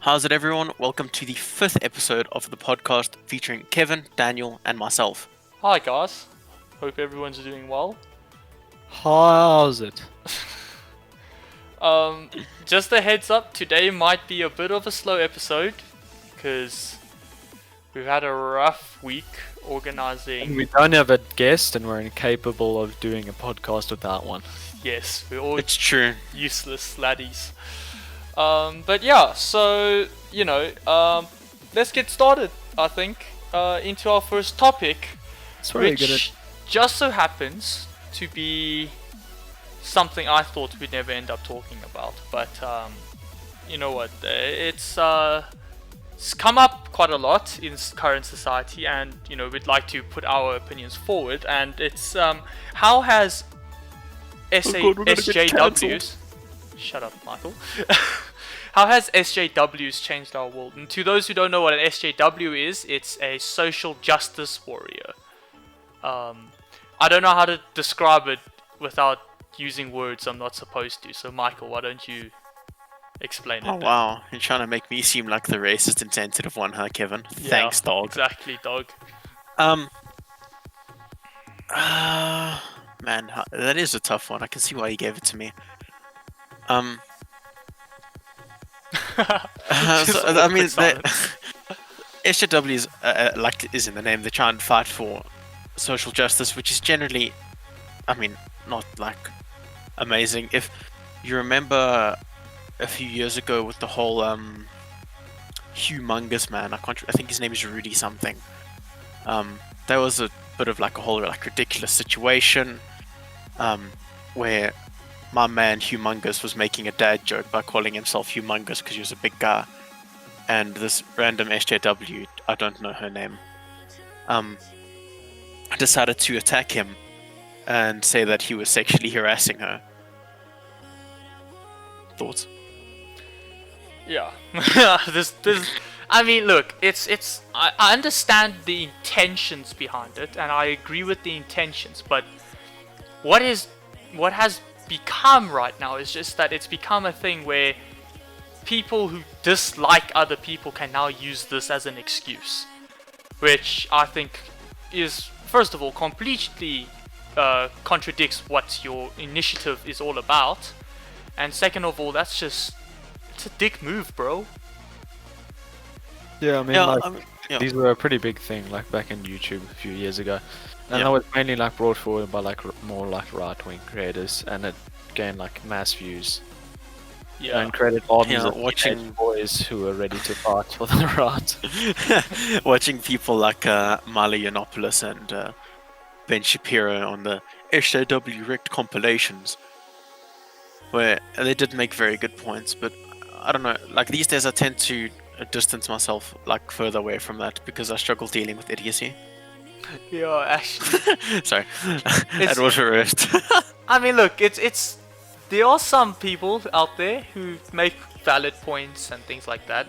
How's it, everyone? Welcome to the fifth episode of the podcast featuring Kevin, Daniel, and myself. Hi guys, hope everyone's doing well. How's it? Just a heads up, today might be a bit of a slow episode because we've had a rough week organizing. We don't have a guest and we're incapable of doing a podcast without one. Yes, we're all It's true. useless laddies. But yeah, so let's get started. I think into our first topic, It's very which good at just so happens to be something I thought we'd never end up talking about. But you know what? It's come up quite a lot in current society, and we'd like to put our opinions forward. And it's how has God, we're gonna get SJWs? Shut up, Michael. How has SJWs changed our world? And to those who don't know what an SJW is, it's a social justice warrior. I don't know how to describe it without using words I'm not supposed to. So, Michael, why don't you explain it? Oh, then? wow. You're trying to make me seem like the racist and sensitive one, huh, Kevin? Yeah, Thanks, dog. Exactly, dog. Man, that is a tough one. I can see why you gave it to me. Just I mean, awkward silence. SJW is in the name. They try and fight for social justice, which is generally, not amazing. If you remember a few years ago with the whole humongous man, I think his name is Rudy something. There was a bit of a whole ridiculous situation, where my man Humongous was making a dad joke by calling himself Humongous because he was a big guy, and this random SJW, I don't know her name, decided to attack him and say that he was sexually harassing her. Thoughts? Yeah. this. I mean, look, I understand the intentions behind it, and I agree with the intentions, but what has become right now is just that it's become a thing where people who dislike other people can now use this as an excuse, which I think is, first of all, completely contradicts what your initiative is all about, and second of all, it's a dick move, bro. Yeah, I mean, Yeah. these were a pretty big thing, back in YouTube a few years ago. And Yeah. that was mainly brought forward by more right-wing creators, and it gained mass views. Yeah. And created armies Yeah, of watching- teenage boys who were ready to fight for the right. Watching people like Milo Yiannopoulos and Ben Shapiro on the SJW Wrecked compilations, where they did make very good points, but I don't know, these days I tend to distance myself further away from that because I struggle dealing with idiocy. Yeah, actually. Sorry, that was reversed. I mean, look, it's there are some people out there who make valid points and things like that,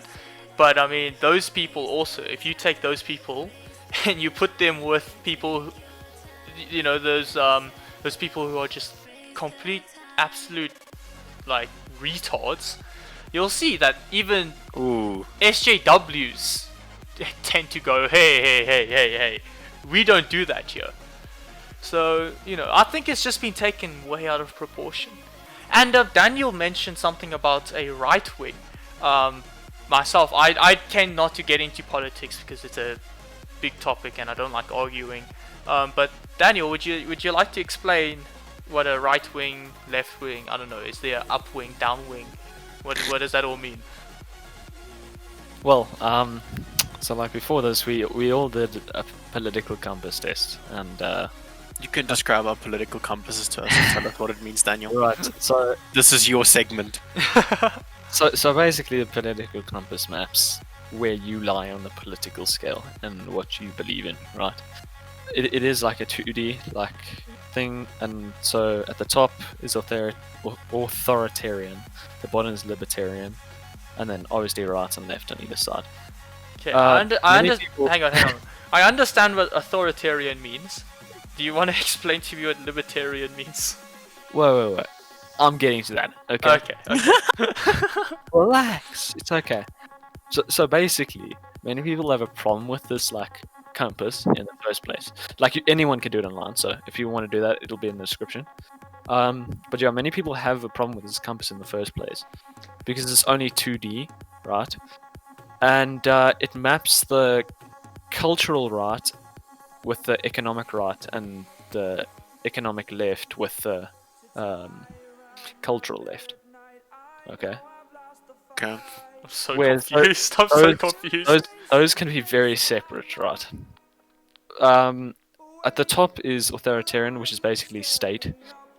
but I mean, those people also, if you take those people and you put them with people, those people who are just complete, absolute, retards, you'll see that even Ooh. SJWs tend to go, hey, we don't do that here. So, I think it's just been taken way out of proportion. And Daniel mentioned something about a right wing. Myself, I tend not to get into politics because it's a big topic and I don't like arguing. But Daniel, would you like to explain what a right wing, left wing, I don't know, is there up wing, down wing? What does that all mean? Well, so before this, we all did a political compass test, and You can describe our political compasses to us and tell us what it means, Daniel. right. So This is your segment. So basically, the political compass maps where you lie on the political scale and what you believe in, right? It is like a 2D thing, and so at the top is authoritarian, the bottom is libertarian, and then obviously right and left on either side. Okay, many people- hang on. I understand what authoritarian means. Do you want to explain to me what libertarian means? Wait. I'm getting to that. Okay. Okay. Relax. It's okay. So basically, many people have a problem with this like compass in the first place. Like anyone can do it online, so if you want to do that, it'll be in the description. But yeah, many people have a problem with this compass in the first place because it's only 2D, right? And it maps the cultural right with the economic right and the economic left with the cultural left. Okay. Okay. I'm so Whereas confused. I'm so those- confused. Those can be very separate, right? At the top is authoritarian, which is basically state,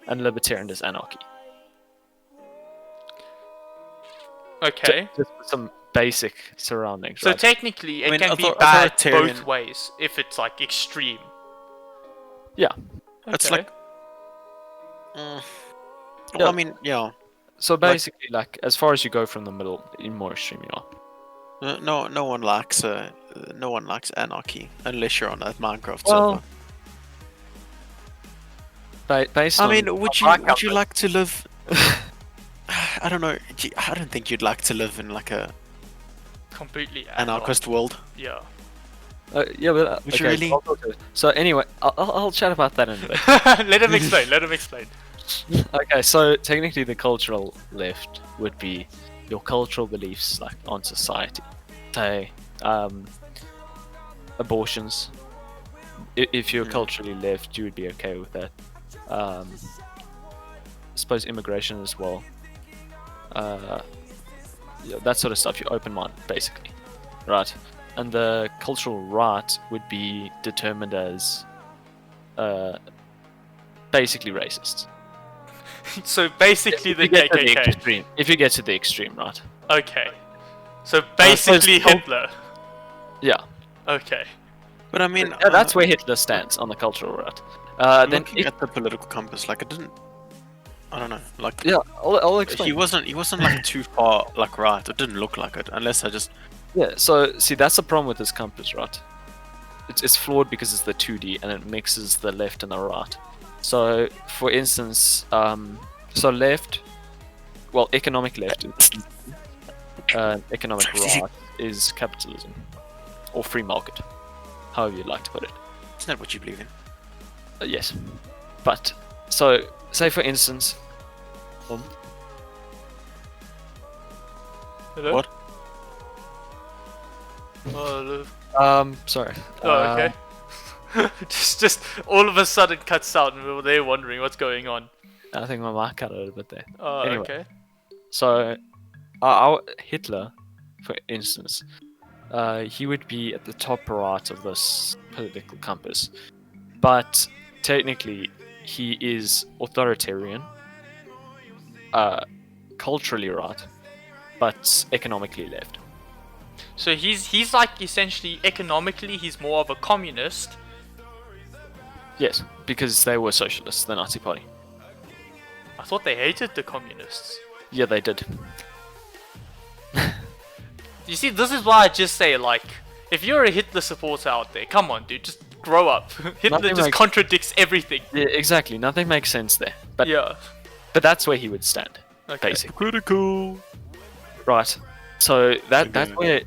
and libertarian is anarchy. Okay. Just with some basic surroundings. So right? technically, it I mean, can be bad authoritarian- both ways if it's like extreme. Yeah. It's Okay. like. Yeah. Well, I mean, yeah. So basically, like as far as you go from the middle, the more extreme you are. No one likes anarchy unless you're on a Minecraft Well, server. Based I on mean, would you like to live? I don't know. I don't think you'd like to live in like a Completely anarchist world. Yeah. yeah, but Would you really? I'll go to it. So anyway, I'll chat about that in a bit. Let him explain. Let him explain. Okay, so technically the cultural left would be your cultural beliefs like on society. Say, abortions. If you're culturally left, you would be okay with that. I suppose immigration as well. Yeah, that sort of stuff. You're open-minded, basically, right? And the cultural right would be determined as basically racist. So basically, the If you get to the KKK. extreme, if you get to the extreme, right? Okay. So basically, suppose- Hitler. Yeah. Okay. But I mean, Yeah, that's where Hitler stands on the cultural right. I'm Then looking at the political compass. Like, I don't know. Like, yeah, I'll explain. he wasn't like too far like right. It didn't look like it, unless I just. Yeah, so see that's the problem with this compass, right? It's flawed because it's the 2D and it mixes the left and the right. So, for instance, so left, well, economic left, economic right is capitalism or free market, however you'd like to put it. Isn't that what you believe in? Yes, but so say for instance, Hello? What? sorry. Oh, okay. just all of a sudden cuts out, and we were there wondering what's going on. I think my mic cut out a bit there. Oh, Anyway. okay. So, our Hitler, for instance, he would be at the top right of this political compass, but technically he is authoritarian, culturally right, but economically left. So he's like essentially economically he's more of a communist. Yes, because they were socialists, the Nazi Party. I thought they hated the communists. Yeah, they did. You see, this is why I just say, like, if you're a Hitler supporter out there, come on, dude, just grow up. Hitler Nothing just makes- contradicts everything. Yeah, exactly. Nothing makes sense there. But Yeah. but that's where he would stand, Okay. basically. Critical. Right. So that's Okay. where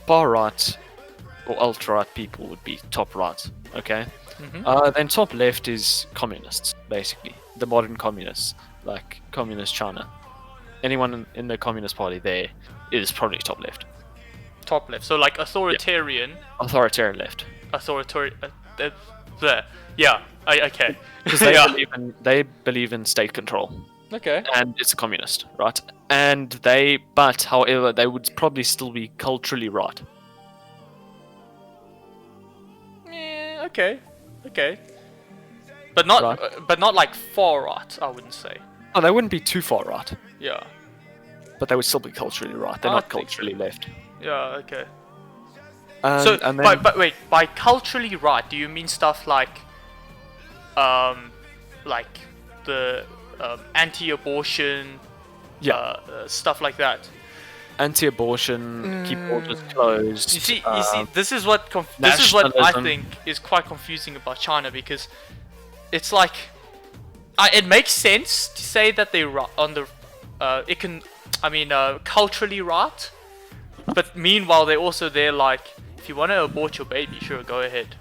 far right or ultra right people would be top right. Okay. Mhm. Then top left is communists, basically the modern communists, like communist China. Anyone in the Communist Party there is probably top left. Top left. So like authoritarian, Authoritarian left. there. Yeah. Okay. Because they, Yeah. they believe in state control. Okay. And it's a communist, right? But however, they would probably still be culturally right. Yeah. Okay. Okay. But not. Right. But not like far right. I wouldn't say. Oh, they wouldn't be too far right, Yeah. but they would still be culturally right. They're I not think so. culturally left. Yeah. Okay. And, So, and then, but wait, by culturally right, do you mean stuff like the anti-abortion, yeah, stuff like that? anti-abortion, keep borders closed. You see, this is what this is what I nationalism. think is quite confusing about China because it's like it makes sense to say that they're on the culturally right, But meanwhile, they're like, if you want to abort your baby, sure, go ahead.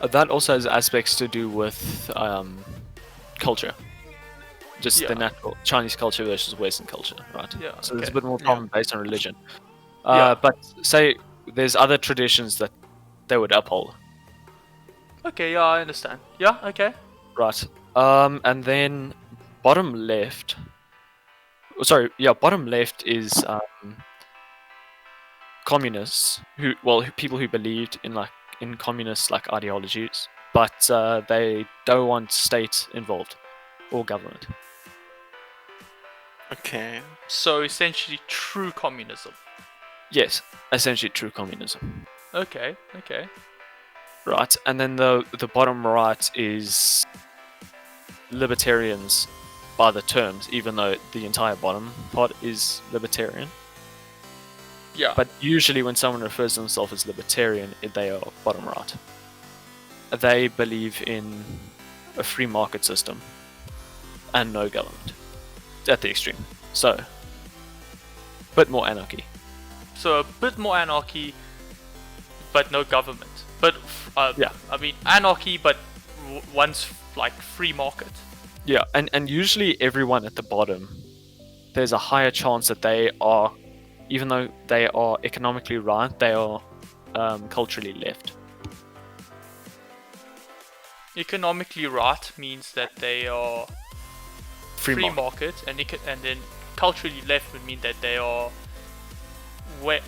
That also has aspects to do with culture. Just Yeah. the natural Chinese culture versus Western culture, right? Yeah, So there's a okay. bit more problem based on religion. Yeah. But say there's other traditions that they would uphold, Okay, yeah, I understand. Yeah, okay. right? And then bottom left. Bottom left is communists people who believed in communist like ideologies, but they don't want state involved or government. Okay. So essentially, true communism. Yes, essentially true communism. Okay, okay. Right, and then the bottom right is libertarians by the terms, even though the entire bottom part is libertarian. Yeah. But usually when someone refers to themselves as libertarian, they are bottom right. They believe in a free market system and no government at the extreme. So, bit more anarchy. So a bit more anarchy, but no government. But Yeah. I mean anarchy, but once like free market. Yeah, and usually everyone at the bottom, there's a higher chance that they are, even though they are economically right, they are culturally left. Economically right means that they are free market, and then culturally left would mean that they are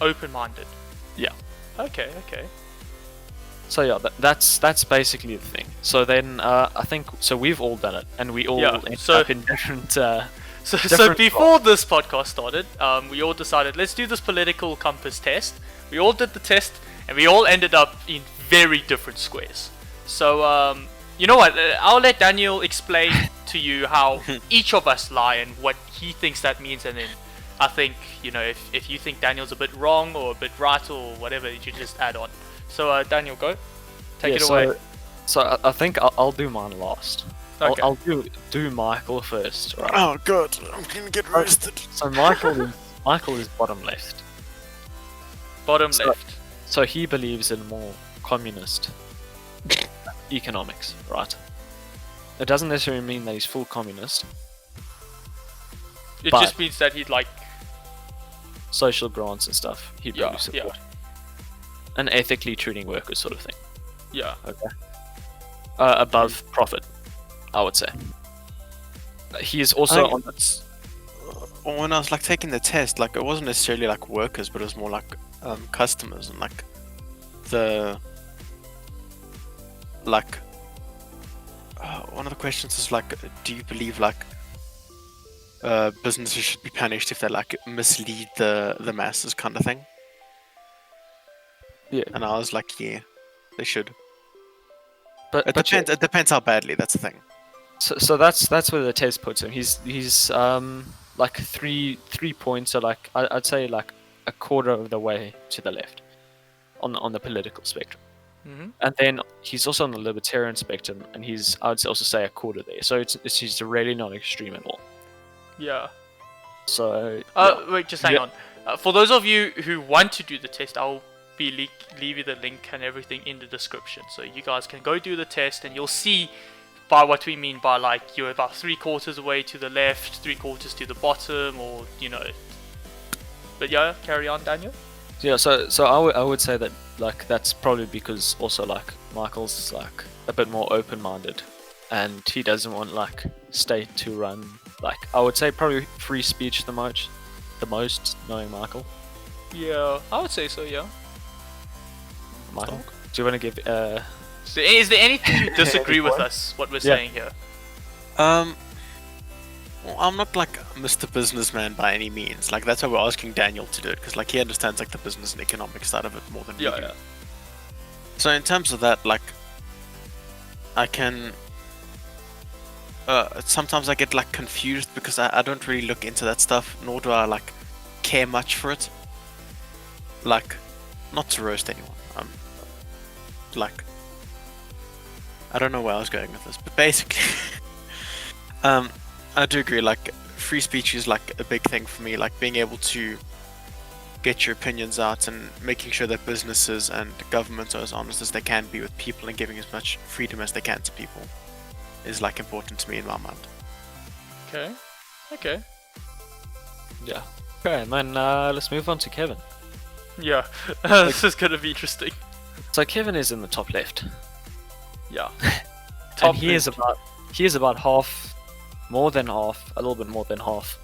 open-minded. Yeah. Okay, okay. So yeah, that's basically the thing. So then I think so we've all done it, and we all Yeah, ended so- up in different. So Different before this podcast started, we all decided let's do this political compass test. We all did the test, and we all ended up in very different squares. So you know what? I'll let Daniel explain to you how each of us lie and what he thinks that means, and then I think if you think Daniel's a bit wrong or a bit right or whatever, you should just add on. So Daniel, go. Take it away. So I think I'll do mine last. Okay. I'll do Michael first, right? Oh god, I'm gonna get roasted. So Michael is bottom left. Bottom So- left. So he believes in more communist economics, right? It doesn't necessarily mean that he's full communist. It but- just means that he'd like. Social grants and stuff, he'd Yeah, really support. And ethically treating workers, sort of thing. Yeah. Okay. Above profit, I would say. He is also on. When I was like taking the test, like it wasn't necessarily like workers, but it was more like customers and like the like one of the questions is like, do you believe like businesses should be punished if they like mislead the masses, kind of thing? Yeah. And I was like, yeah, they should. But It depends. It depends how badly. That's the thing. So that's where the test puts him. He's like three points, so like I'd say like a quarter of the way to the left on the political spectrum. Mm-hmm. And then he's also on the libertarian spectrum, and I'd also say a quarter there. So he's really not extreme at all. Yeah. So Wait, just hang on. For those of you who want to do the test, I'll be leave you the link and everything in the description, so you guys can go do the test, and you'll see by what we mean by like you're about 3/4 away to the left, 3/4 to the bottom, or But yeah, carry on, Daniel. yeah, so I would say that like that's probably because also like Michael's like a bit more open-minded, and he doesn't want like state to run. Like I would say probably free speech the most knowing Michael. Yeah, I would say so. Yeah. Michael, do you want to give So is there anything you disagree with us? What we're saying here? Well, I'm not like Mr. Businessman by any means. Like that's why we're asking Daniel to do it, because like he understands like the business and economic side of it more than we do. Yeah. So in terms of that, like I can sometimes I get like confused because I don't really look into that stuff, nor do I like care much for it. Like, not to roast anyone. Like I don't know where I was going with this, but basically I do agree, like free speech is like a big thing for me, like being able to get your opinions out and making sure that businesses and governments are as honest as they can be with people and giving as much freedom as they can to people is like important to me in my mind. Okay. Yeah. Okay, and then let's move on to Kevin. Yeah. This is gonna be interesting. So Kevin is in the top left. Yeah. And he is about half, more than half, a little bit more than half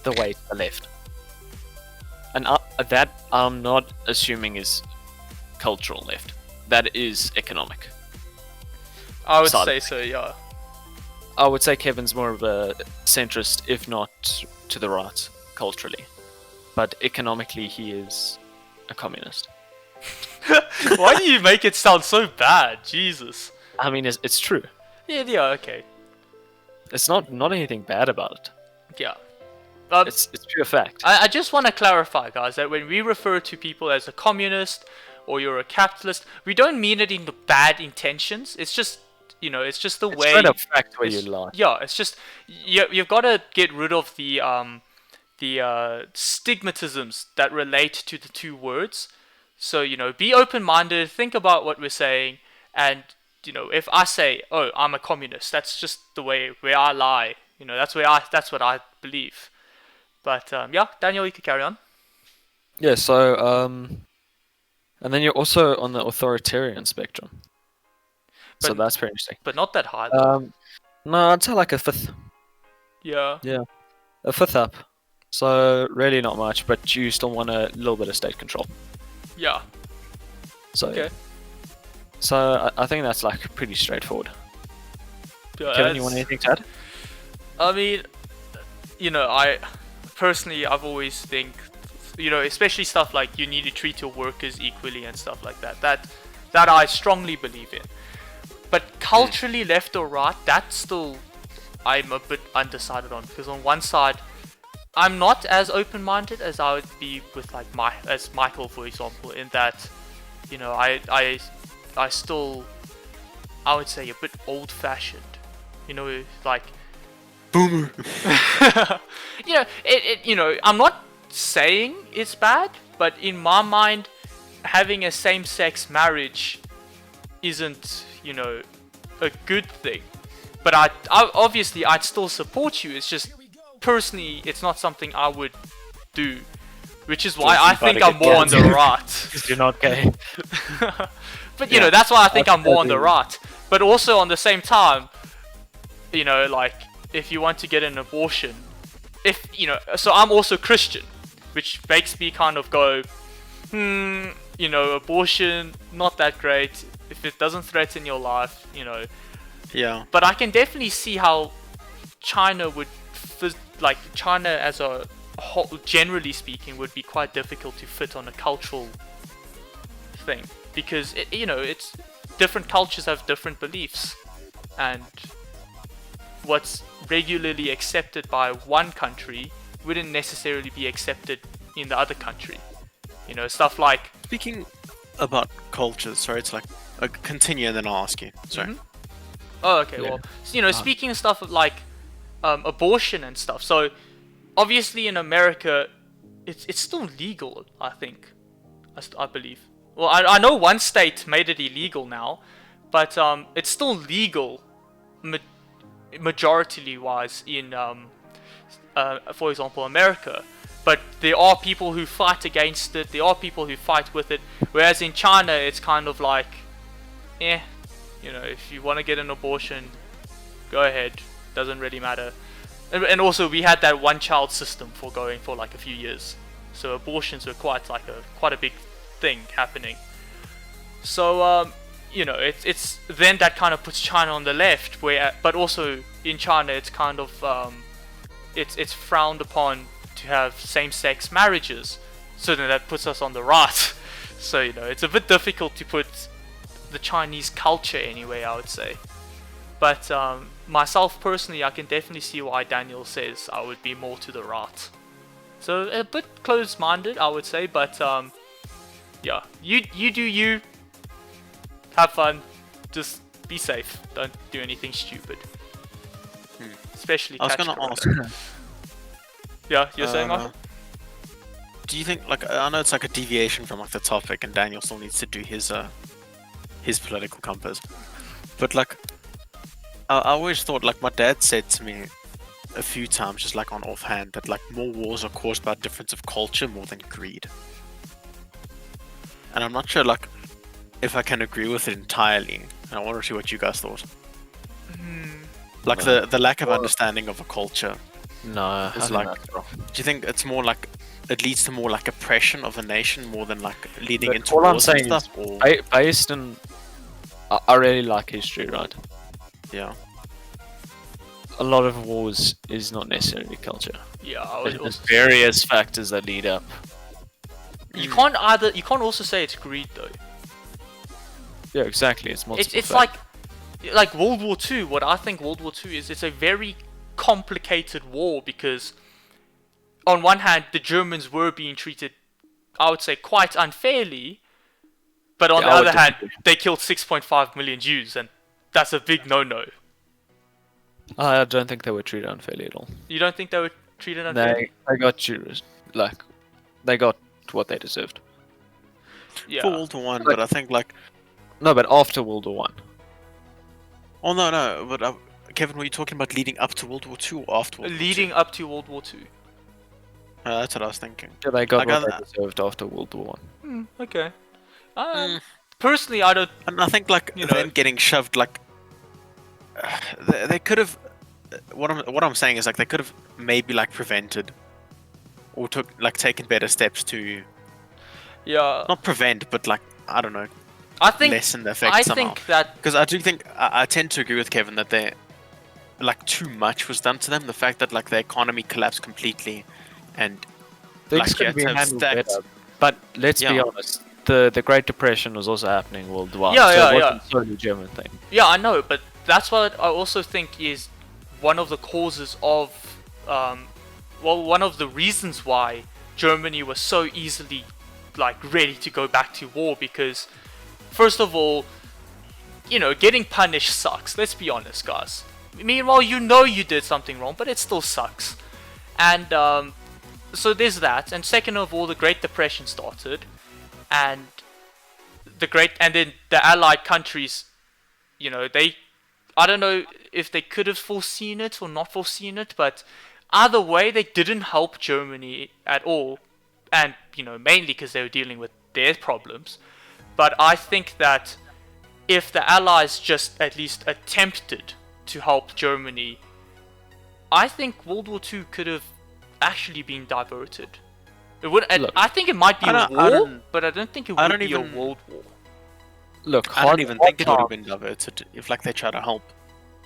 the way to the left. And that I'm not assuming is cultural left. That is economic. I would Side. say so, yeah. I would say Kevin's more of a centrist, if not to the right, culturally. But economically, he is a communist. Why do you make it sound so bad? Jesus. I mean, it's true. Yeah, okay. It's not anything bad about it. Yeah. It's pure fact. I just want to clarify, guys, that when we refer to people as a communist or you're a capitalist, we don't mean it in the bad intentions. It's just, it's just the way. It's not a fact where you lie. Yeah, it's just you've got to get rid of the stigmatisms that relate to the two words. So be open-minded, think about what we're saying, and if I say, "Oh, I'm a communist," that's just the way where I lie. That's what I believe. But yeah, Daniel, you can carry on. Yeah. So and then you're also on the authoritarian spectrum. So that's pretty interesting. But not that high. No, I'd say like a fifth. Yeah. Yeah, a fifth up. So really not much, but you still want a little bit of state control. Yeah. So Okay. So I think that's like pretty straightforward. Yeah, Kevin, you want anything to add? I mean, I personally, I've always think, especially stuff like you need to treat your workers equally and stuff like that. That I strongly believe in. But culturally, left or right, that's still I'm a bit undecided on, because on one side, I'm not as open-minded as I would be with like as Michael, for example, in that, I still, I would say, a bit old-fashioned. Like Boomer. I'm not saying it's bad, but in my mind, having a same-sex marriage isn't, a good thing. But I obviously I'd still support you. It's just personally, it's not something I would do, which is why I think I'm more on the right. Because you're not gay. But that's why I think I'm more on the right. But also on the same time, like if you want to get an abortion, so I'm also Christian, which makes me kind of go, abortion not that great if it doesn't threaten your life, Yeah. But I can definitely see how China would, China as a whole, generally speaking, would be quite difficult to fit on a cultural thing, because it's different cultures have different beliefs, and what's regularly accepted by one country wouldn't necessarily be accepted in the other country. Stuff like. Speaking about cultures, sorry, it's like continue and then I'll ask you. Sorry. Mm-hmm. Oh, okay. Yeah. Well, speaking of stuff like abortion and stuff. So, obviously, in America, it's still legal. I think, I believe. Well, I know one state made it illegal now, but it's still legal, majority wise in, for example, America. But there are people who fight against it. There are people who fight with it. Whereas in China, it's kind of like, if you want to get an abortion, go ahead. Doesn't really matter. And also, we had that one-child system going for like a few years, so abortions were quite a big thing happening. So it's then that kind of puts China on the left, but also in China, it's kind of it's frowned upon to have same-sex marriages, so then that puts us on the right. So it's a bit difficult to put the Chinese culture anyway, I would say. But myself personally, I can definitely see why Daniel says I would be more to the right. So a bit closed-minded, I would say, but yeah, you do you. Have fun, just be safe. Don't do anything stupid. Especially I was catch gonna corona. ask. Yeah, you're saying, Michael? do you think, like, I know it's like a deviation from like the topic, and Daniel still needs to do his political compass, but like, I always thought, like, my dad said to me a few times, just like on offhand, that like more wars are caused by difference of culture more than greed. And I'm not sure, like, if I can agree with it entirely. And I want to see what you guys thought. Like the lack of understanding of a culture. No, I It's think like- that's wrong. Do you think it's more like it leads to more like oppression of a nation more than like leading But into all I'm wars and saying is, stuff? Or Based on, I really like history, right? yeah, A lot of wars is not necessarily culture. Yeah, I would There's also, various factors that lead up. you can't also say it's greed though. Yeah, exactly. It's multiple. It's factors. like World War II. What I think World War II is, it's a very complicated war because on one hand the Germans were being treated, I would say, quite unfairly, but on Yeah, the I would other hand disagree. they killed 6.5 million Jews, and that's a big no-no. I don't think they were treated unfairly at all. You don't think they were treated unfairly? They got Jews, like they got what they deserved. Yeah. for World War One, Like- but I think like, No, but after World War One. oh no, but Kevin, were you talking about leading up to World War Two or after World Leading up to World War II. War II? That's what I was thinking. Yeah, they got Like, what I- they deserved after World War One. Okay. Mm. Personally, I don't. And I think like You know- them getting shoved, like they could have. What I'm saying is like they could have maybe like prevented or taken better steps to Yeah. not prevent, but like, I don't know, I think. lessen the effect I somehow. think that. Because I do think I tend to agree with Kevin that they like too much was done to them. The fact that like the economy collapsed completely, and Things Like, could yeah, be to have handled stacked- better. But let's be Yeah. honest, the Great Depression was also happening worldwide. Yeah, so yeah, it wasn't solely a German thing. Yeah, I know, but that's what I also think is one of the causes of, one of the reasons why Germany was so easily, like, ready to go back to war, because, first of all, you know, getting punished sucks, let's be honest, guys. Meanwhile, you know you did something wrong, but it still sucks. And, so there's that, and second of all, the Great Depression started, and then the Allied countries, you know, I don't know if they could have foreseen it or not foreseen it, but either way, they didn't help Germany at all, and, you know, mainly because they were dealing with their problems. But I think that if the Allies just at least attempted to help Germany, I think World War II could have actually been diverted. It would. Look, I think it might be I a don't- I war, don't- but I don't think it I would don't be a even- world war. Look, I don't even think it would have hard been diverted if like they tried to help.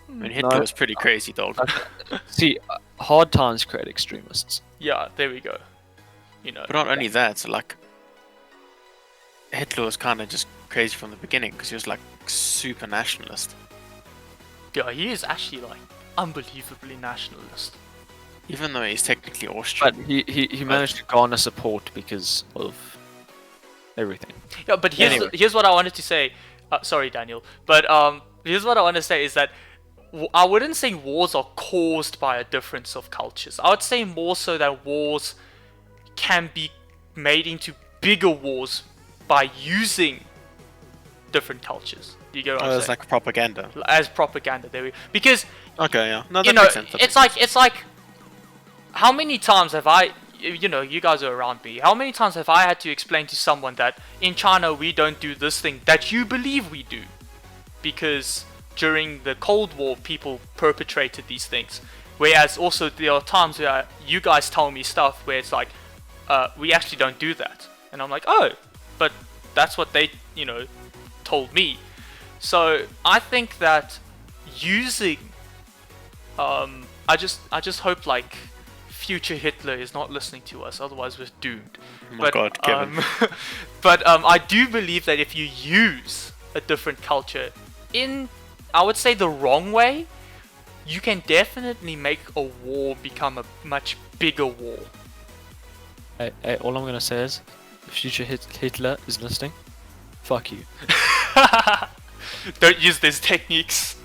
I mean, No. Hitler was pretty crazy, dog. See, hard times create extremists. Yeah, there we go. You know. But not only that, like Hitler was kind of just crazy from the beginning because he was like super nationalist. Yeah, he is actually like unbelievably nationalist. Even though he's technically But Austrian. he managed to garner support because of everything. Yeah, but Anyway. here's what I wanted to say. Sorry, Daniel. But here's what I want to say is that I wouldn't say wars are caused by a difference of cultures. I would say more so that wars can be made into bigger wars by using different cultures. Do you get what I'm It's saying? like propaganda. As propaganda, there we because Okay, yeah. No, that you know, makes sense. that it's makes like how many times have I, you know, you guys are around me, how many times have I had to explain to someone that in China we don't do this thing that you believe we do, because during the Cold War people perpetrated these things, whereas also there are times where you guys tell me stuff where it's like, we actually don't do that, and I'm like, oh, but that's what they, you know, told me. So I think that using, I just hope like future Hitler is not listening to us, otherwise we're doomed. Oh my God, Kevin. But I do believe that if you use a different culture in, I would say, the wrong way, you can definitely make a war become a much bigger war. Hey, all I'm gonna say is, if future Hitler is listening, fuck you. Don't use these techniques.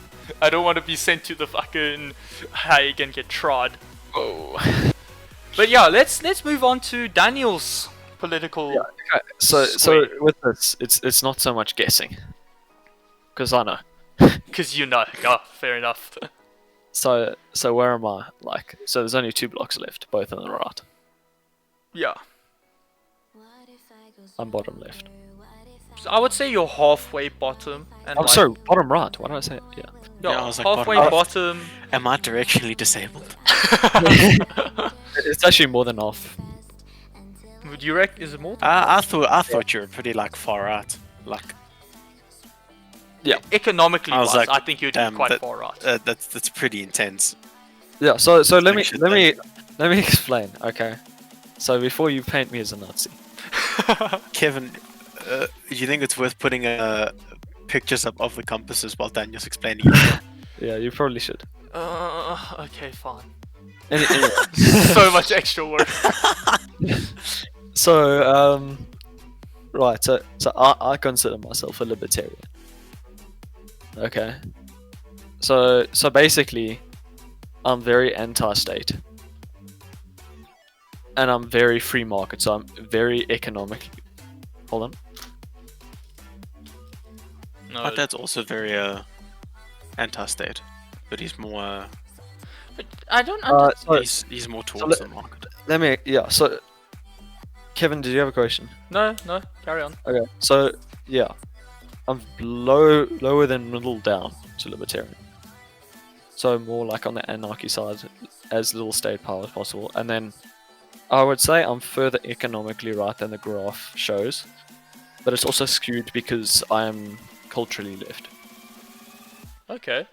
I don't want to be sent to the fucking Hague and get trod. Oh. But yeah, let's move on to Daniel's political. Yeah, okay. So Square. with this, it's not so much guessing, because I know. Because you know. Yeah, fair enough. So where am I? Like, so there's only 2 blocks left, both on the right. Yeah. I'm bottom left. So I would say you're halfway bottom. And I'm like, sorry, bottom right. Why did I say it? Yeah. Yeah, I was like halfway bottom. bottom. Am I directionally disabled? It's actually more than off. Would you reckon is it more? I thought you were pretty like far out. Like Economically I was wise, like, I think you'd be damn, quite that- far right. that's pretty intense. Yeah. So let me Actually, let me explain. Okay. So before you paint me as a Nazi. Kevin, do you think it's worth putting pictures up of the compasses while Daniel's explaining it? Yeah, you probably should. Okay, fine. Anyway. So much extra work. So right. So I consider myself a libertarian. Okay. So basically, I'm very anti-state, and I'm very free market. So I'm very economic. Hold on. No, My dad's also very anti-state, but he's more but I don't he's more towards the market. Let me. Yeah. So, Kevin, did you have a question? No, carry on. Okay. So yeah, I'm lower than middle down to libertarian. So more like on the anarchy side, as little state power as possible. And then I would say I'm further economically right than the graph shows, but it's also skewed because I'm culturally left. Okay.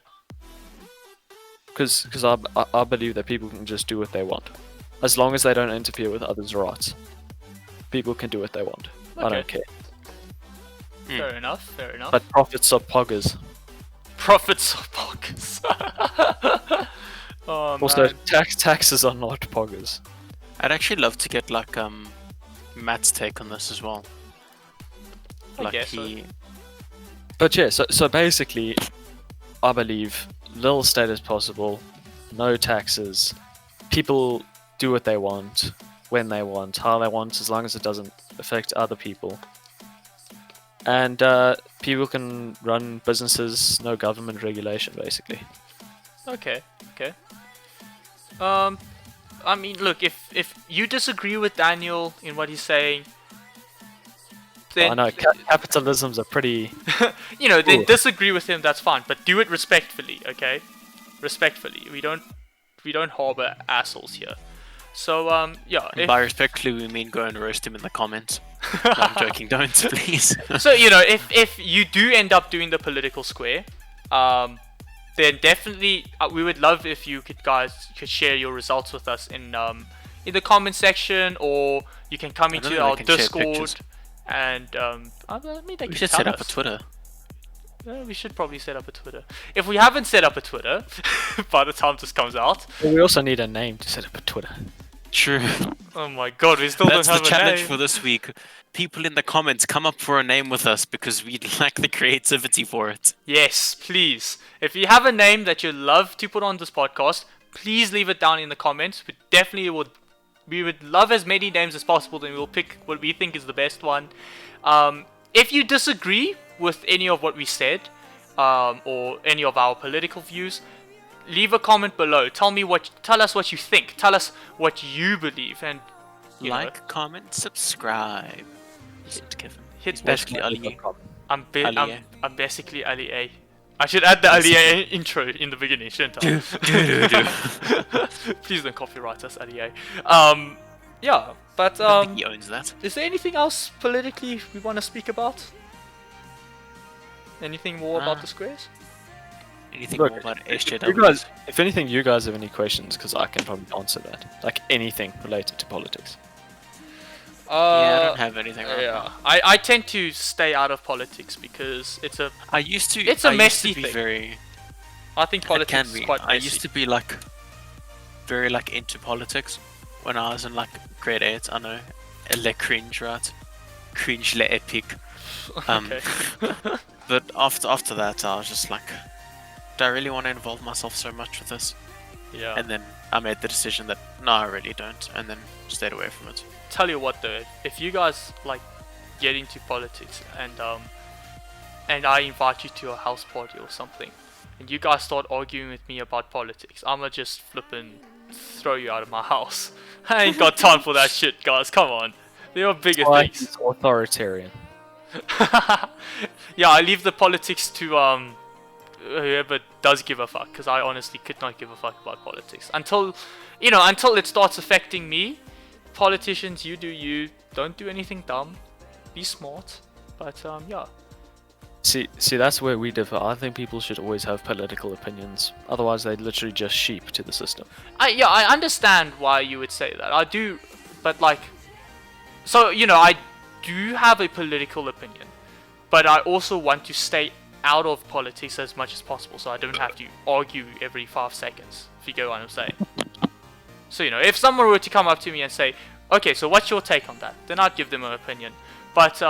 Because I believe that people can just do what they want, as long as they don't interfere with others' rights. People can do what they want. I Okay. don't care. Fair enough. But profits are poggers. Profits of pockets. Oh, Also, man. taxes are not poggers. I'd actually love to get like Matt's take on this as well. I Like guess so. But yeah, so basically, I believe little state as possible, no taxes, people do what they want, when they want, how they want, as long as it doesn't affect other people. And people can run businesses, no government regulation, basically. Okay. I mean, look, if you disagree with Daniel in what he's saying, then I know capitalism's a pretty. then Ooh. disagree with him. That's fine, but do it respectfully, okay? Respectfully. We don't harbor assholes here. So yeah. And by respectfully, we mean go and roast him in the comments. No, I'm joking. Don't please. So if you do end up doing the political square, then definitely we would love if you guys could share your results with us in the comment section, or you can come I don't into know, our they can share Discord pictures. and I mean they We can should tell set up a us. Twitter. We should probably set up a Twitter. If we haven't set up a Twitter by the time this comes out, We also need a name to set up a Twitter. True. oh my god, we still That's don't the have a challenge name. for this week. People in the comments, come up for a name with us because we'd like the creativity for it. Yes, please. If you have a name that you'd love to put on this podcast, please leave it down in the comments. We would love as many names as possible, then we'll pick what we think is the best one. If you disagree with any of what we said, or any of our political views, leave a comment below. Tell us what you think. Tell us what you believe, and you know, Like, comment, subscribe. Listen to Kevin. hit He's basically Ali. I'm Ali. basically Ali A. I should add the Ali A intro in the beginning, shouldn't I? Please don't copyright us, Ali A. Yeah, but I think he owns that. is there anything else politically we want to speak about? Anything more about the squares? Anything Look, more about You SJWs? guys, if anything, you guys have any questions, because I can probably answer that. Like anything related to politics. Yeah, I don't have anything right Yeah, now. I tend to stay out of politics because it's a. I used to. It's a I used messy to be thing. very. I think It politics can is be. quite messy. I used to be like very like into politics when I was in like grade 8. I know, le cringe, right? Cringe le epic. Okay. But after that, I was just like, do I really want to involve myself so much with this? Yeah. And then I made the decision that no, I really don't, and then stayed away from it. Tell you what though, if you guys like get into politics and I invite you to a house party or something, and you guys start arguing with me about politics, I'ma just flippin' throw you out of my house. I ain't got time for that shit, guys. Come on, there are bigger things. It's authoritarian. Yeah, I leave the politics to whoever does give a fuck, because I honestly could not give a fuck about politics until it starts affecting me. Politicians, you do you, don't do anything dumb, be smart, but yeah. See, that's where we differ. I think people should always have political opinions. Otherwise, they're literally just sheep to the system. I understand why you would say that. I do, but like, so I do have a political opinion, but I also want to stay out of politics as much as possible, so I don't have to argue every 5 seconds. If you get what I'm saying. So if someone were to come up to me and say, "Okay, so what's your take on that?" then I'd give them an opinion. But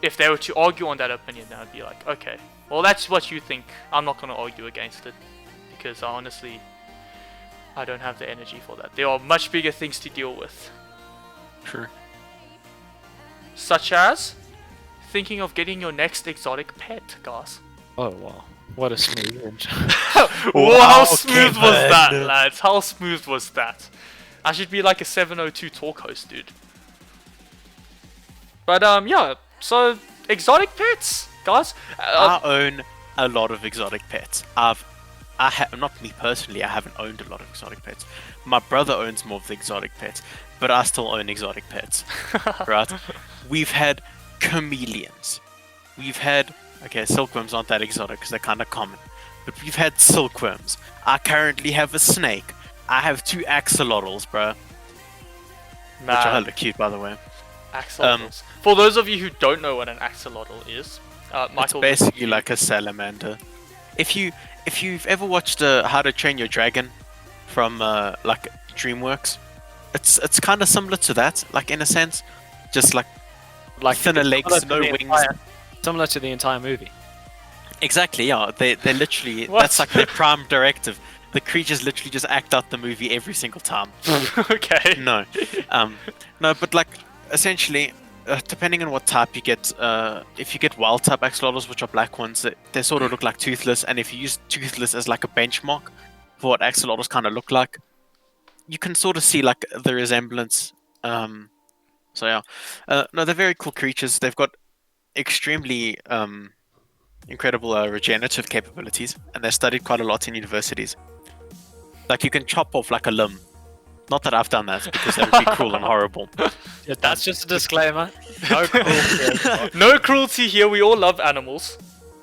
if they were to argue on that opinion, then I'd be like, "Okay, well that's what you think. I'm not gonna argue against it because honestly, I don't have the energy for that. There are much bigger things to deal with." True. Such as thinking of getting your next exotic pet, guys. Oh wow, what a smooth intro. Whoa, how smooth was Kevin. that, lads? How smooth was that? I should be like a 702 talk host, dude. But yeah. So exotic pets, guys. I own a lot of exotic pets. Not me personally. I haven't owned a lot of exotic pets. My brother owns more of the exotic pets, but I still own exotic pets. Right? We've had chameleons. We've had silkworms aren't that exotic because they're kind of common, but we've had silkworms. I currently have a snake. I have 2 axolotls, bro. Which are hella cute, by the way. Axolotls. For those of you who don't know what an axolotl is, Michael. It's basically like a salamander. If you've ever watched How to Train Your Dragon from like DreamWorks, it's kind of similar to that, like in a sense, just like thinner legs, no wings. Similar to the entire movie. Exactly, yeah. They literally What? that's like their prime directive. The creatures literally just act out the movie every single time. Okay. No, no, but like essentially, depending on what type you get, if you get wild type axolotls, which are black ones, they sort of look like toothless, and if you use toothless as like a benchmark for what axolotls kind of look like, you can sort of see like the resemblance. So yeah, no, they're very cool creatures. They've got extremely incredible regenerative capabilities, and they're studied quite a lot in universities. Like you can chop off like a limb. Not that I've done that because that would be cruel and horrible. Yeah, that's just a disclaimer. No cruelty. No cruelty here. We all love animals.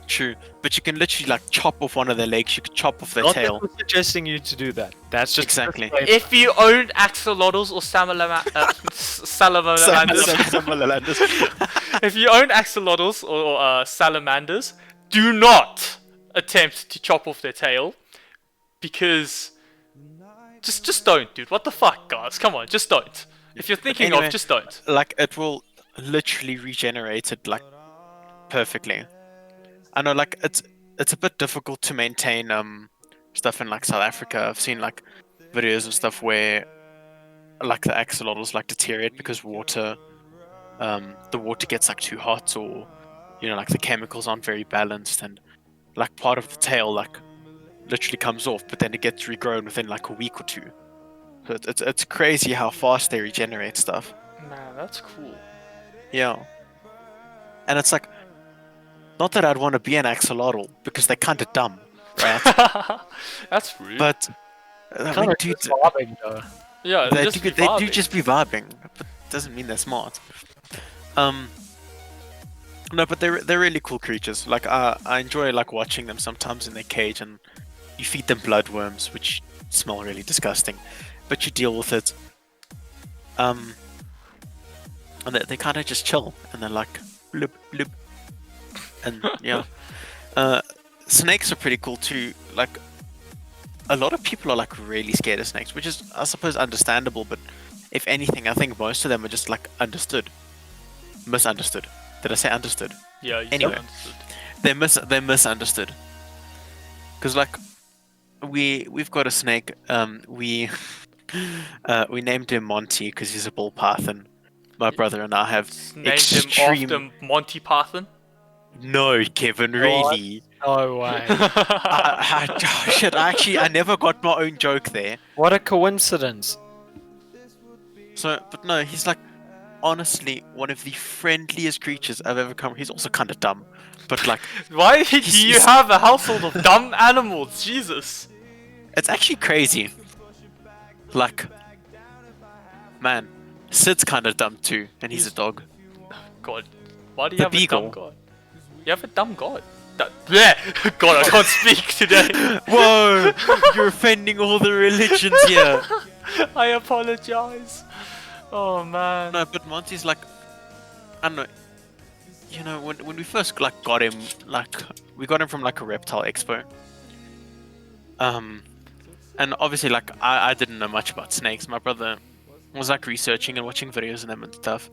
True, but you can literally like chop off one of their legs. You could chop off their Not tail. that we're suggesting you to do that. That's just Exactly. a disclaimer. If you owned axolotls or salamanders, if you own axolotls or salamanders, do not attempt to chop off their tail, because just don't, dude. What the fuck, guys? Come on, just don't. If you're thinking Anyway, of, just don't. Like it will literally regenerate it like perfectly. I know, like it's a bit difficult to maintain stuff in like South Africa. I've seen like videos and stuff where like the axolotls like deteriorate because water, the water gets like too hot, or like the chemicals aren't very balanced, and like part of the tail like literally comes off, but then it gets regrown within like a week or 2. So it's crazy how fast they regenerate stuff. Man, that's cool. Yeah. And it's like, not that I'd want to be an axolotl because they're kind of dumb, right? That's rude. But I mean, Kinda dude, just vibing, though. yeah, they just do, be they do vibing. just be vibing, but doesn't mean they're smart. No, but they're really cool creatures. Like I enjoy like watching them sometimes in their cage, and you feed them bloodworms, which smell really disgusting, but you deal with it. And they kind of just chill, and they're like bloop bloop, and yeah. Snakes are pretty cool too. Like a lot of people are like really scared of snakes, which is I suppose understandable, but if anything, I think most of them are just like misunderstood. Did I say understood? Yeah, you Anyway. understood. They're misunderstood. Because like we've got a snake. We named him Monty because he's a bull python. My brother and I have Named him extreme. after Monty Python. No, Kevin, really. No way. Shit, I never got my own joke there. What a coincidence. So, but no, he's like honestly one of the friendliest creatures I've ever come. He's also kind of dumb, but like Why do you he's- have a household of dumb animals? Jesus. it's actually crazy. Like, man, Sid's kind of dumb too, and he's a dog. God. Why do you The have beagle. a dumb god? You have a dumb god. Bleh! God, I can't speak today. Whoa, you're offending all the religions here. I apologize. Oh man. No, but Monty's like, I don't know. You know, when we first like got him, like we got him from like a reptile expo. And obviously like I didn't know much about snakes. My brother was like researching and watching videos of them and stuff.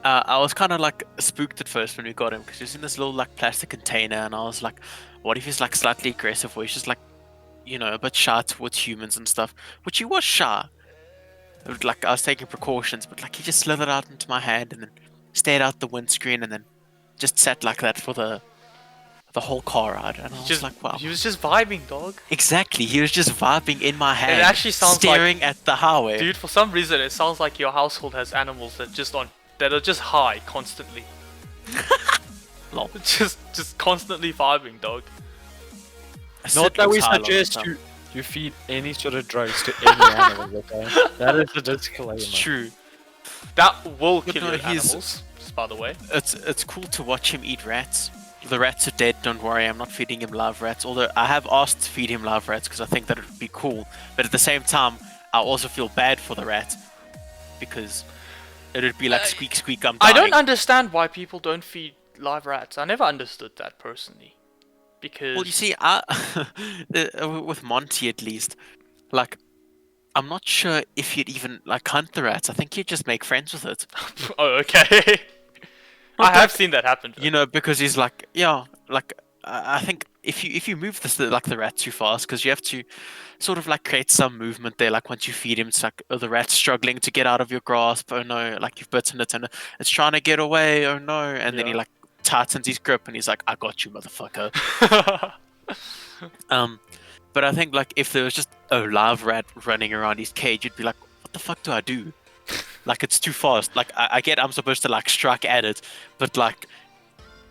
I was kind of like spooked at first when we got him because he was in this little like plastic container, and I was like, what if he's like slightly aggressive, or he's just like, you know, a bit shy towards humans and stuff, which he was shy. Like I was taking precautions, but like he just slithered out into my hand and then stared out the windscreen and then just sat like that for the whole car ride, and I was Just like, wow. He was just vibing, dog. Exactly, he was just vibing in my hand, actually sounds like- staring at the highway. Dude, for some reason it sounds like your household has animals that are just high constantly. Lol. Just constantly vibing, dog. Sid Not that we looks high all the suggest time. you feed any sort of drugs to any animal, okay? That is a disclaimer. It's true. That will But kill no, your he's- animals, just by the way. It's cool to watch him eat rats. The rats are dead, don't worry, I'm not feeding him live rats. Although I have asked to feed him live rats because I think that it would be cool. But at the same time, I also feel bad for the rat because it would be like squeak squeak, I'm I dying. don't understand why people don't feed live rats. I never understood that personally. Because Well, you see, with Monty at least, like, I'm not sure if he'd even like hunt the rats. I think he'd just make friends with it. oh, okay. I have seen that happen. You know, because he's like, yeah, like I think if you move the rat too fast, because you have to sort of like create some movement there. Like once you feed him, it's like, oh, the rat's struggling to get out of your grasp. Oh no, like you've bitten it and it's trying to get away. Oh no, and then he Yeah. like tightens his grip and he's like, I got you, motherfucker. But I think like if there was just a live rat running around his cage, you'd be like, what the fuck do I do? Like it's too fast. Like I get I'm supposed to like strike at it, but like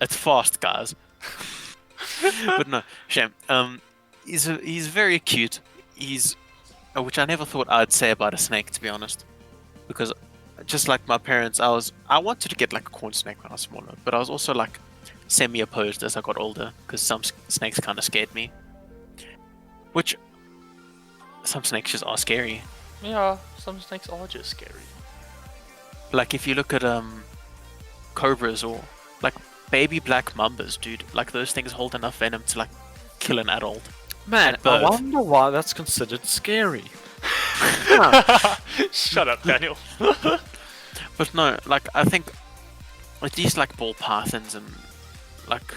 it's fast, guys. But no, shame. He's very cute. He's which I never thought I'd say about a snake, to be honest, because just like my parents, I wanted to get like a corn snake when I was smaller, but I was also like semi-opposed as I got older because some snakes kind of scared me. Which some snakes just are scary. Yeah, some snakes are just scary. Like if you look at cobras or like baby black mambas, dude, like those things hold enough venom to like kill an adult. Man, At I birth. wonder why that's considered scary. Shut up, Daniel. But no, like I think at least like ball pythons and like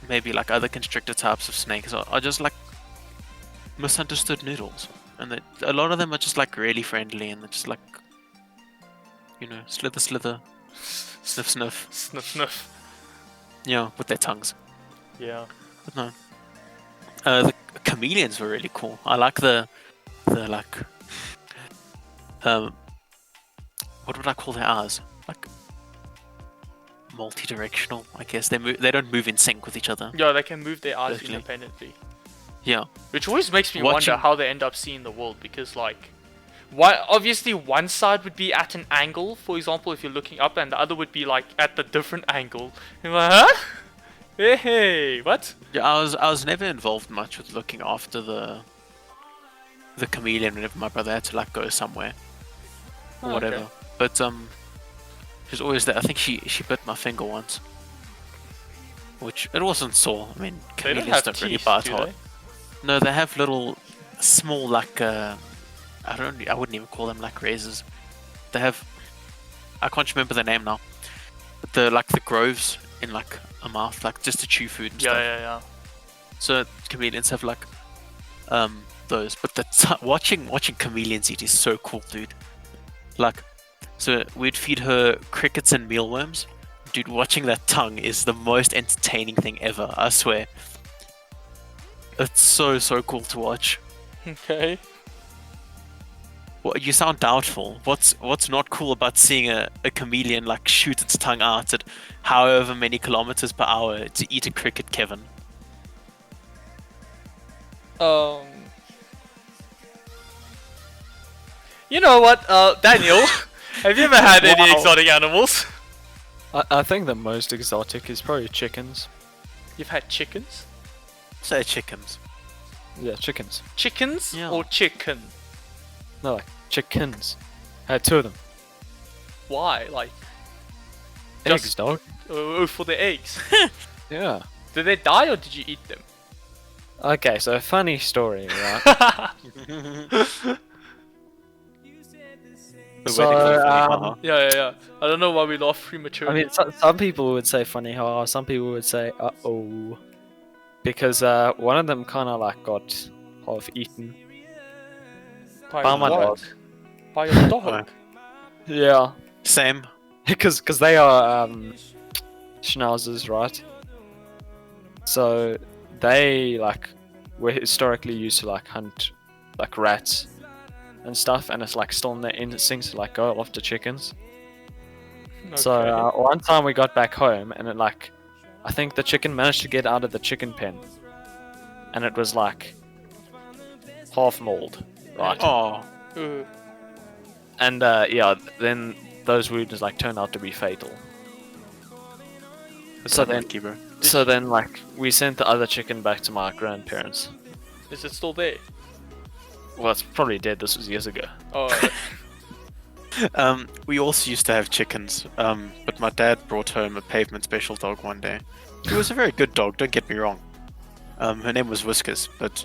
maybe like other constrictor types of snakes are just like misunderstood noodles, and a lot of them are just like really friendly and they're just like, you know, slither slither, sniff sniff, Sniff, sniff. yeah, with their tongues. Yeah. But no, the chameleons were really cool. I like the like what would I call their eyes? Like multi-directional, I guess. They don't move in sync with each other. Yeah, they can move their eyes Definitely. independently. Yeah. Which always makes me Watching- wonder how they end up seeing the world, because like obviously one side would be at an angle, for example, if you're looking up, and the other would be like at the different angle. You're like, huh? Hey, what? Yeah, I was never involved much with looking after the chameleon whenever my brother had to like go somewhere or Oh, okay. whatever. But she's always there. I think she bit my finger once, which it wasn't sore. I mean, They don't chameleons have don't really teeth, bite do hard. they? No, they have little small like I wouldn't even call them like razors. They have I can't remember the name now. But the groves in like a mouth, like just to chew food and Yeah, stuff. yeah. So chameleons have like those, but watching chameleons eat is so cool, dude. Like, so we'd feed her crickets and mealworms. Dude, watching that tongue is the most entertaining thing ever, I swear. It's so cool to watch. Okay. Well, you sound doubtful. What's not cool about seeing a chameleon like shoot its tongue out at however many kilometers per hour to eat a cricket, Kevin? You know what, Daniel? Have you ever had any Wow. exotic animals? I think the most exotic is probably chickens. You've had chickens? Say chickens. Yeah, chickens. Chickens Yeah. or chicken? No, like chickens. I had 2 of them. Why? Like, Eggs, Just- dog. oh, for the eggs. Yeah. Did they die or did you eat them? Okay, so funny story, right? The So, wedding was funny, haha. Yeah. I don't know why we laughed I prematurely. mean, some people would say funny how, some people would say uh-oh. Because one of them kind of like got half eaten. by my what? dog. By your dog? Yeah. Same. Because they are schnauzers, right? So they like were historically used to like hunt like rats and stuff, and it's like still in their instincts to like go after chickens. So Okay. one time we got back home, and it like I think the chicken managed to get out of the chicken pen, and it was like half mauled, right? Oh, Uh, And yeah, then those wounds like turned out to be fatal. So then, unlucky, bro. like we sent the other chicken back to my grandparents. is it still there? Well, it's probably dead. This was years ago. Oh, We also used to have chickens, but my dad brought home a pavement special dog one day. She was a very good dog, don't get me wrong. Her name was Whiskers, but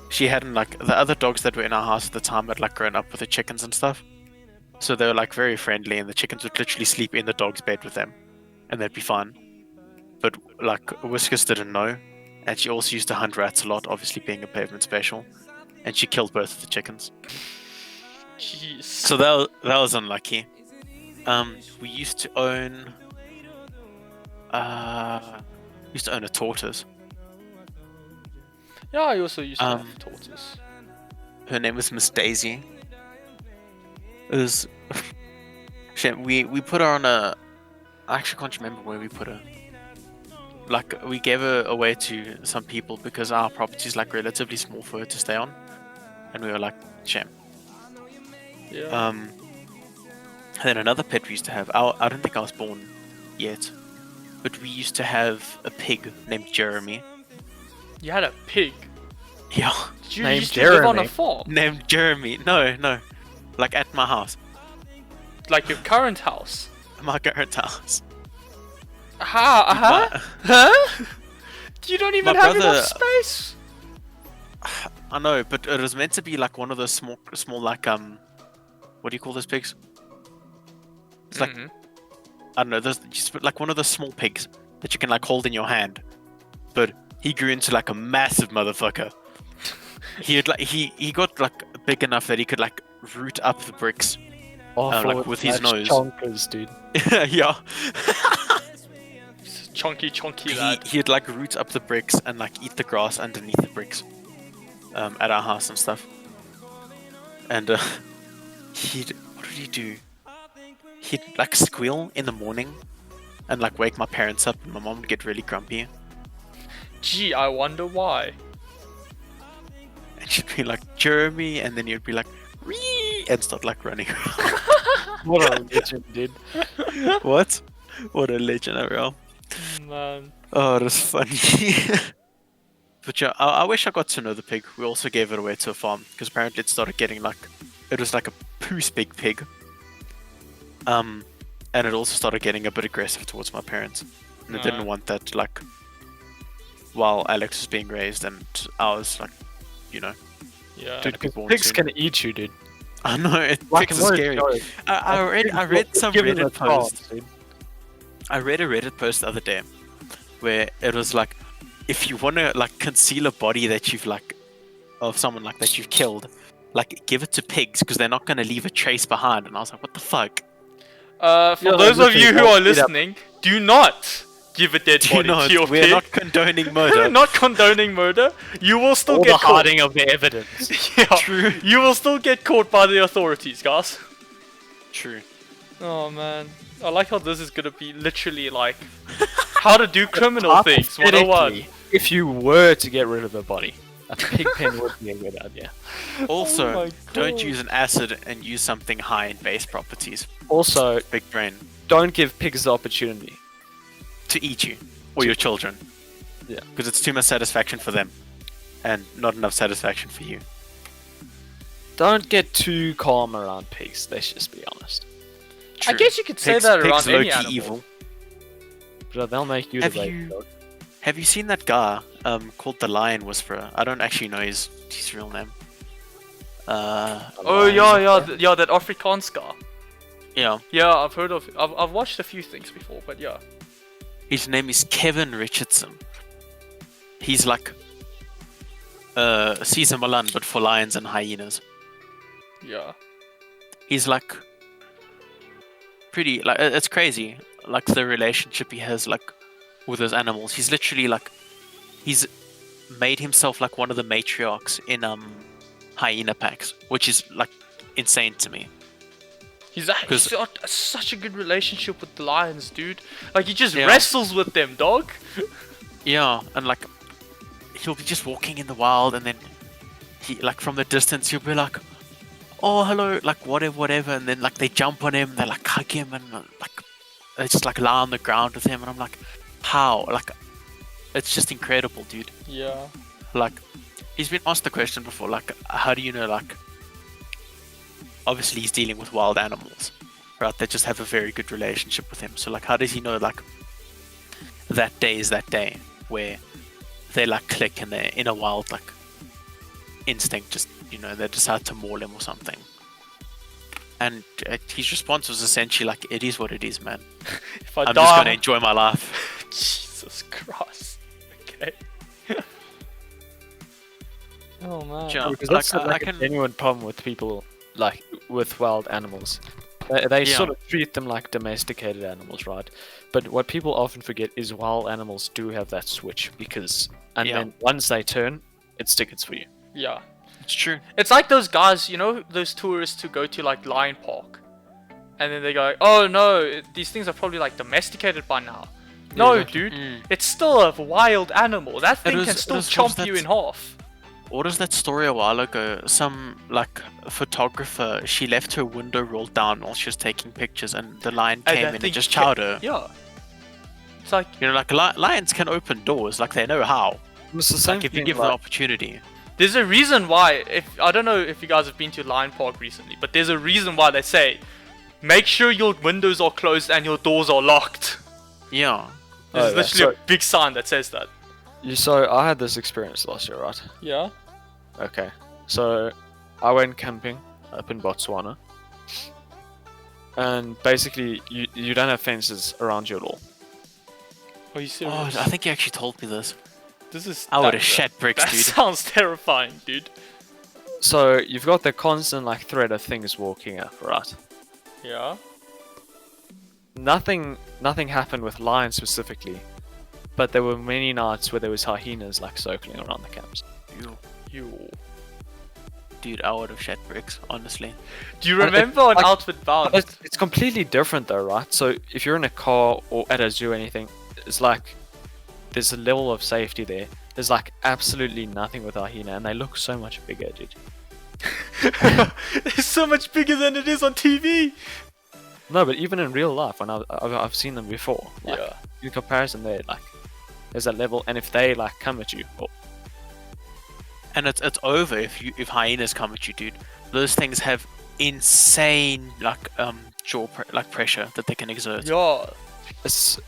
she hadn't like the other dogs that were in our house at the time had like grown up with the chickens and stuff. So they were like very friendly, and the chickens would literally sleep in the dog's bed with them, and they'd be fine. But like Whiskers didn't know, and she also used to hunt rats a lot, obviously being a pavement special, and she killed both of the chickens. jeez. So that was unlucky. We used to own a tortoise. Yeah, I also used to Um, have tortoise. Her name was Miss Daisy. It was shit. We put her on a. I actually can't remember where we put her. Like we gave her away to some people because our property is like relatively small for her to stay on, and we were like, shame. Yeah. And then another pet we used to have. I don't think I was born yet, but we used to have a pig named Jeremy. You had a pig. Yeah, Did you Named used to live on a Jeremy? farm? named Jeremy. No, like at my house, Like your current house? my current house. Huh? You don't even My have brother- enough space. I know, but it was meant to be like one of those small like what do you call those pigs? It's like Mhm. I don't know, there's just like one of those small pigs that you can like hold in your hand. But he grew into like a massive motherfucker. He got like big enough that he could like root up the bricks. Oh, like, with his nose. Chonkers, dude. Yeah. It's a chunky lad. He'd like root up the bricks and like eat the grass underneath the bricks. At our house and stuff. And what did he do? He'd like squeal in the morning and like wake my parents up, and my mom would get really grumpy, Gee, I wonder why. and she'd be like, Jeremy, and then you'd be like, Wee! And start like running. What a legend, dude. What a legend, Ariel. Man. Oh, that's funny. But yeah, I wish I got to know the pig. We also gave it away to a farm because apparently it started getting like, it was like a poos big pig. And it also started getting a bit aggressive towards my parents, and I didn't want that like while Alex was being raised, and I was like, you know, Yeah. Dude, be born Pigs soon. can eat you, dude. I know it. Like Pigs are no scary. joke. I read some Give them Reddit a chance, post. dude. I read a Reddit post the other day where it was like, if you want to like conceal a body that you've like of someone like that you've killed, like give it to pigs because they're not going to leave a trace behind. And I was like, what the fuck? For Yeah, those of you who are literally, listening, do not give a dead Do body not, to your we're pig. not condoning murder. Not condoning murder. You will still Or the get caught. hiding of the evidence. Yeah, True. you will still get caught by the authorities, guys. True. Oh man, I like how this is gonna be literally like how to do criminal things 101. Hypothetically, if you were to get rid of a body, a pig pen would be a good idea. Also, Oh my don't God. use an acid and use something high in base properties. Also, Big brain. don't give pigs the opportunity. To eat you or your children. Yeah. Because it's too much satisfaction for them and not enough satisfaction for you. Don't get too calm around pigs, let's just be honest. I True. guess you could say Pigs, that pigs around any low-key animal. evil. But they'll make you Have the you- baby dog. Have you seen that guy called the Lion Whisperer? I don't actually know his real name. Oh yeah, that Afrikaans guy. Yeah. Yeah, I've heard of. I've watched a few things before, but yeah. His name is Kevin Richardson. He's like Caesar Milan, but for lions and hyenas. Yeah. He's like pretty like it's crazy. Like the relationship he has like with those animals. He's literally like he's made himself like one of the matriarchs in hyena packs, which is like insane to me. He's got such a good relationship with the lions, dude. Like he just Yeah. wrestles with them, dog. Yeah, and like he'll be just walking in the wild, and then he like from the distance he'll be like, "Oh, hello," like whatever, and then like they jump on him, they like hug him, and like they just like lie on the ground with him, and I'm like, how? Like, it's just incredible, dude. Yeah. Like, he's been asked the question before, like, how do you know, like, obviously he's dealing with wild animals, right? They just have a very good relationship with him. So like, how does he know like that day is that day where they like click and they're in a wild like instinct, just they decide to maul him or something. And his response was essentially like, "It is what it is, man. If I I'm die, just gonna enjoy my life." Jesus Christ. Okay. Oh man. Yeah, Because like, that's I like a can- genuine problem with people, like with wild animals. They Yeah. sort of treat them like domesticated animals, right? But what people often forget is wild animals do have that switch and Yeah. then once they turn, it's tickets for you. Yeah. It's true. It's like those guys, those tourists who go to like Lion Park, and then they go, "Oh no, these things are probably like domesticated by now." No, exactly. dude, it's still a wild animal. That thing was- can still it was chomp you that- in half. What was that story a while ago? Some like photographer, she left her window rolled down while she was taking pictures, and the lion And came that in and thing just ca- chowed her. Yeah. It's like, Like lions can open doors, like they know how. It's the same Like if you thing, give the opportunity. there's a reason why. I don't know if you guys have been to Lion Park recently, but there's a reason why they say, make sure your windows are closed and your doors are locked. Yeah. There's Oh, yeah. literally a big sign that says that. So I had this experience last year, right? Yeah. Okay. So I went camping up in Botswana. And basically you don't have fences around you at all. Are you Oh, serious? I think you actually told me this. This is. I would that- have shat bricks, That dude. sounds terrifying, dude. So you've got the constant like threat of things walking up, right? Yeah. Nothing happened with lions specifically, but there were many nights where there was hyenas like circling around the camps. You. Dude, I would have shat bricks, honestly. Do you And it- remember on like- Outward Bound? But it's completely different though, right? So if you're in a car or at a zoo or anything, it's like there's a level of safety there. There's like absolutely nothing with a hyena, and they look so much bigger, dude. It's so much bigger than it is on TV. No, but even in real life, when I've seen them before, like, Yeah. in comparison, there like there's that level, and if they like come at you, oh, And it's over if hyenas come at you, dude. Those things have insane like pressure that they can exert. Yeah.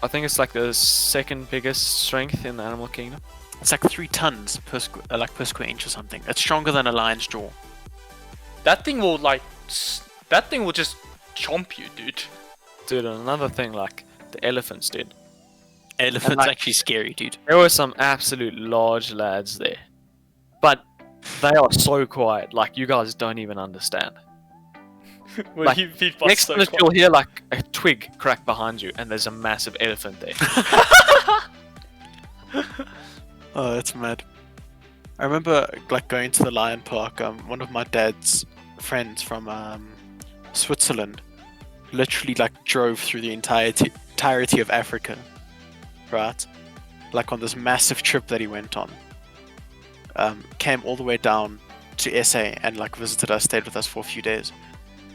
I think it's like the second biggest strength in the animal kingdom. It's like 3 tons per square inch or something. It's stronger than a lion's jaw. That thing will just chomp you, dude. Dude, and another thing, like the elephants, dude. Elephants like- actually scary, dude. There were some absolute large lads there, but they are so quiet. Like, you guys don't even understand. When Like, you beat by Next so minute, quick. you'll hear like a twig crack behind you, and there's a massive elephant there. Oh, that's mad. I remember like going to the lion park. One of my dad's friends from Switzerland literally like drove through the entirety of Africa, right? Like on this massive trip that he went on. Came all the way down to SA and like visited us, stayed with us for a few days.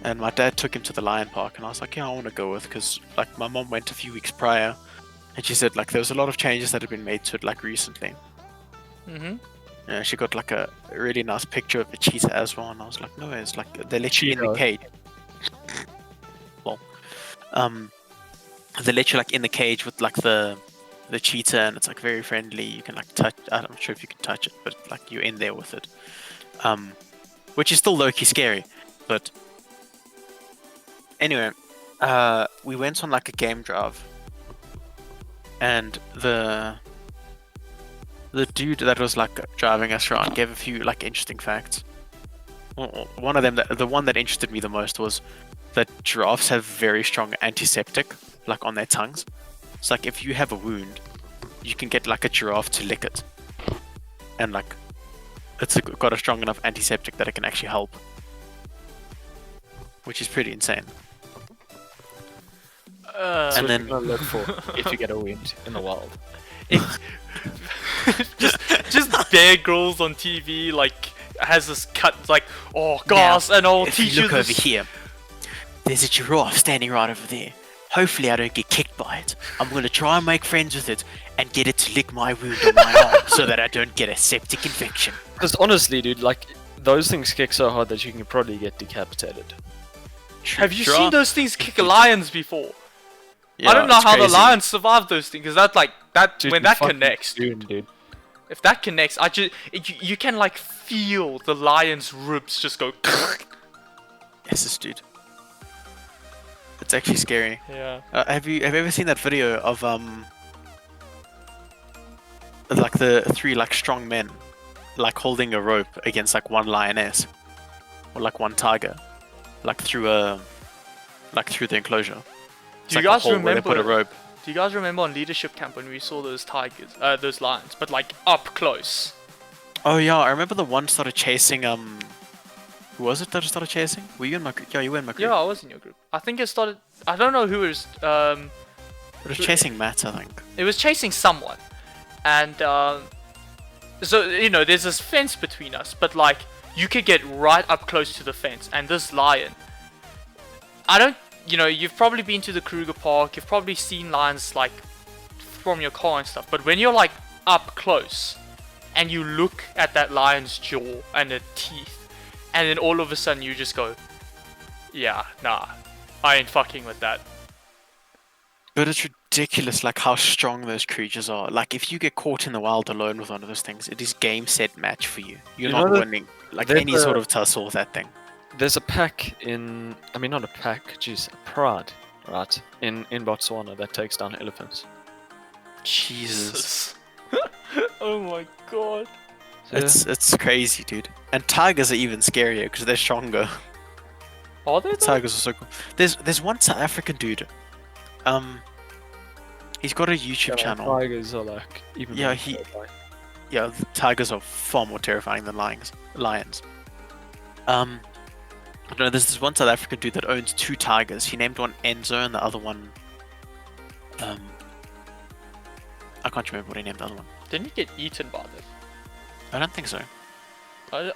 And my dad took him to the lion park, and I was like, yeah, I want to go with, because like my mom went a few weeks prior, and she said like there was a lot of changes that had been made to it like recently. She got like a really nice picture of the cheetah as well, and I was like, no, it's like they let you in the Cheetah. cage. Well, they let you like in the cage with like the cheetah, and it's like very friendly. You can like touch. I'm not sure if you can touch it, but like you're in there with it. Which is still low-key scary, but anyway, we went on like a game drive, and the dude that was like driving us around gave a few like interesting facts. One of them, the one that interested me the most, was that giraffes have very strong antiseptic, like on their tongues. It's like if you have a wound, you can get like a giraffe to lick it, and like it's got a strong enough antiseptic that it can actually help, which is pretty insane. So And then- what you're gonna look for if you get a wind in the wild. just Bear Grylls on TV like has this cut like, oh gosh, and I'll If you teach you look over this. here, there's a giraffe standing right over there. Hopefully I don't get kicked by it. I'm going to try and make friends with it and get it to lick my wound on my arm so that I don't get a septic infection. Because honestly, dude, like those things kick so hard that you can probably get decapitated. Have you Giraffe- seen those things kick lions before? Yeah, I don't know it's how the crazy. lions survive those things, because that like that Dude, when you that fucking connects, soon, dude. if that connects, you can like feel the lion's ribs just go. Yes, dude. It's actually scary. Yeah. Have you ever seen that video of like the three like strong men like holding a rope against like one lioness or like one tiger, like through the enclosure? It's Do you like a guys hole where they put a remember? rope. Do you guys remember on leadership camp when we saw those tigers, those lions, but like up close? Oh yeah, I remember the one started chasing who was it that started chasing? Were you in my group? Yeah, you were in my group. Yeah, I was in your group. I think it started. I don't know who it was. It was chasing Matt, I think. It was chasing someone, and so you know, there's this fence between us, but like you could get right up close to the fence, and this lion. I don't. You know, you've probably been to the Kruger Park. You've probably seen lions like from your car and stuff. But when you're like up close, and you look at that lion's jaw and the teeth, and then all of a sudden you just go, "Yeah, nah, I ain't fucking with that." But it's ridiculous, like how strong those creatures are. Like if you get caught in the wild alone with one of those things, it is game set match for you. You're You not know that winning like there's any sort of tussle with that thing. There's a pack in, I mean not a pack, jeez, a pride, right, in Botswana that takes down elephants. Jesus, Oh my god. So, it's crazy, dude. And tigers are even scarier because they're stronger. Are they? though? Tigers are so cool. There's one South African dude. He's got a YouTube channel. Tigers are like even Yeah, more he- terrifying. Yeah, the tigers are far more terrifying than lions. I don't know, there's this one South African dude that owns two tigers. He named one Enzo and the other one, I can't remember what he named the other one. Didn't he get eaten by them? I don't think so.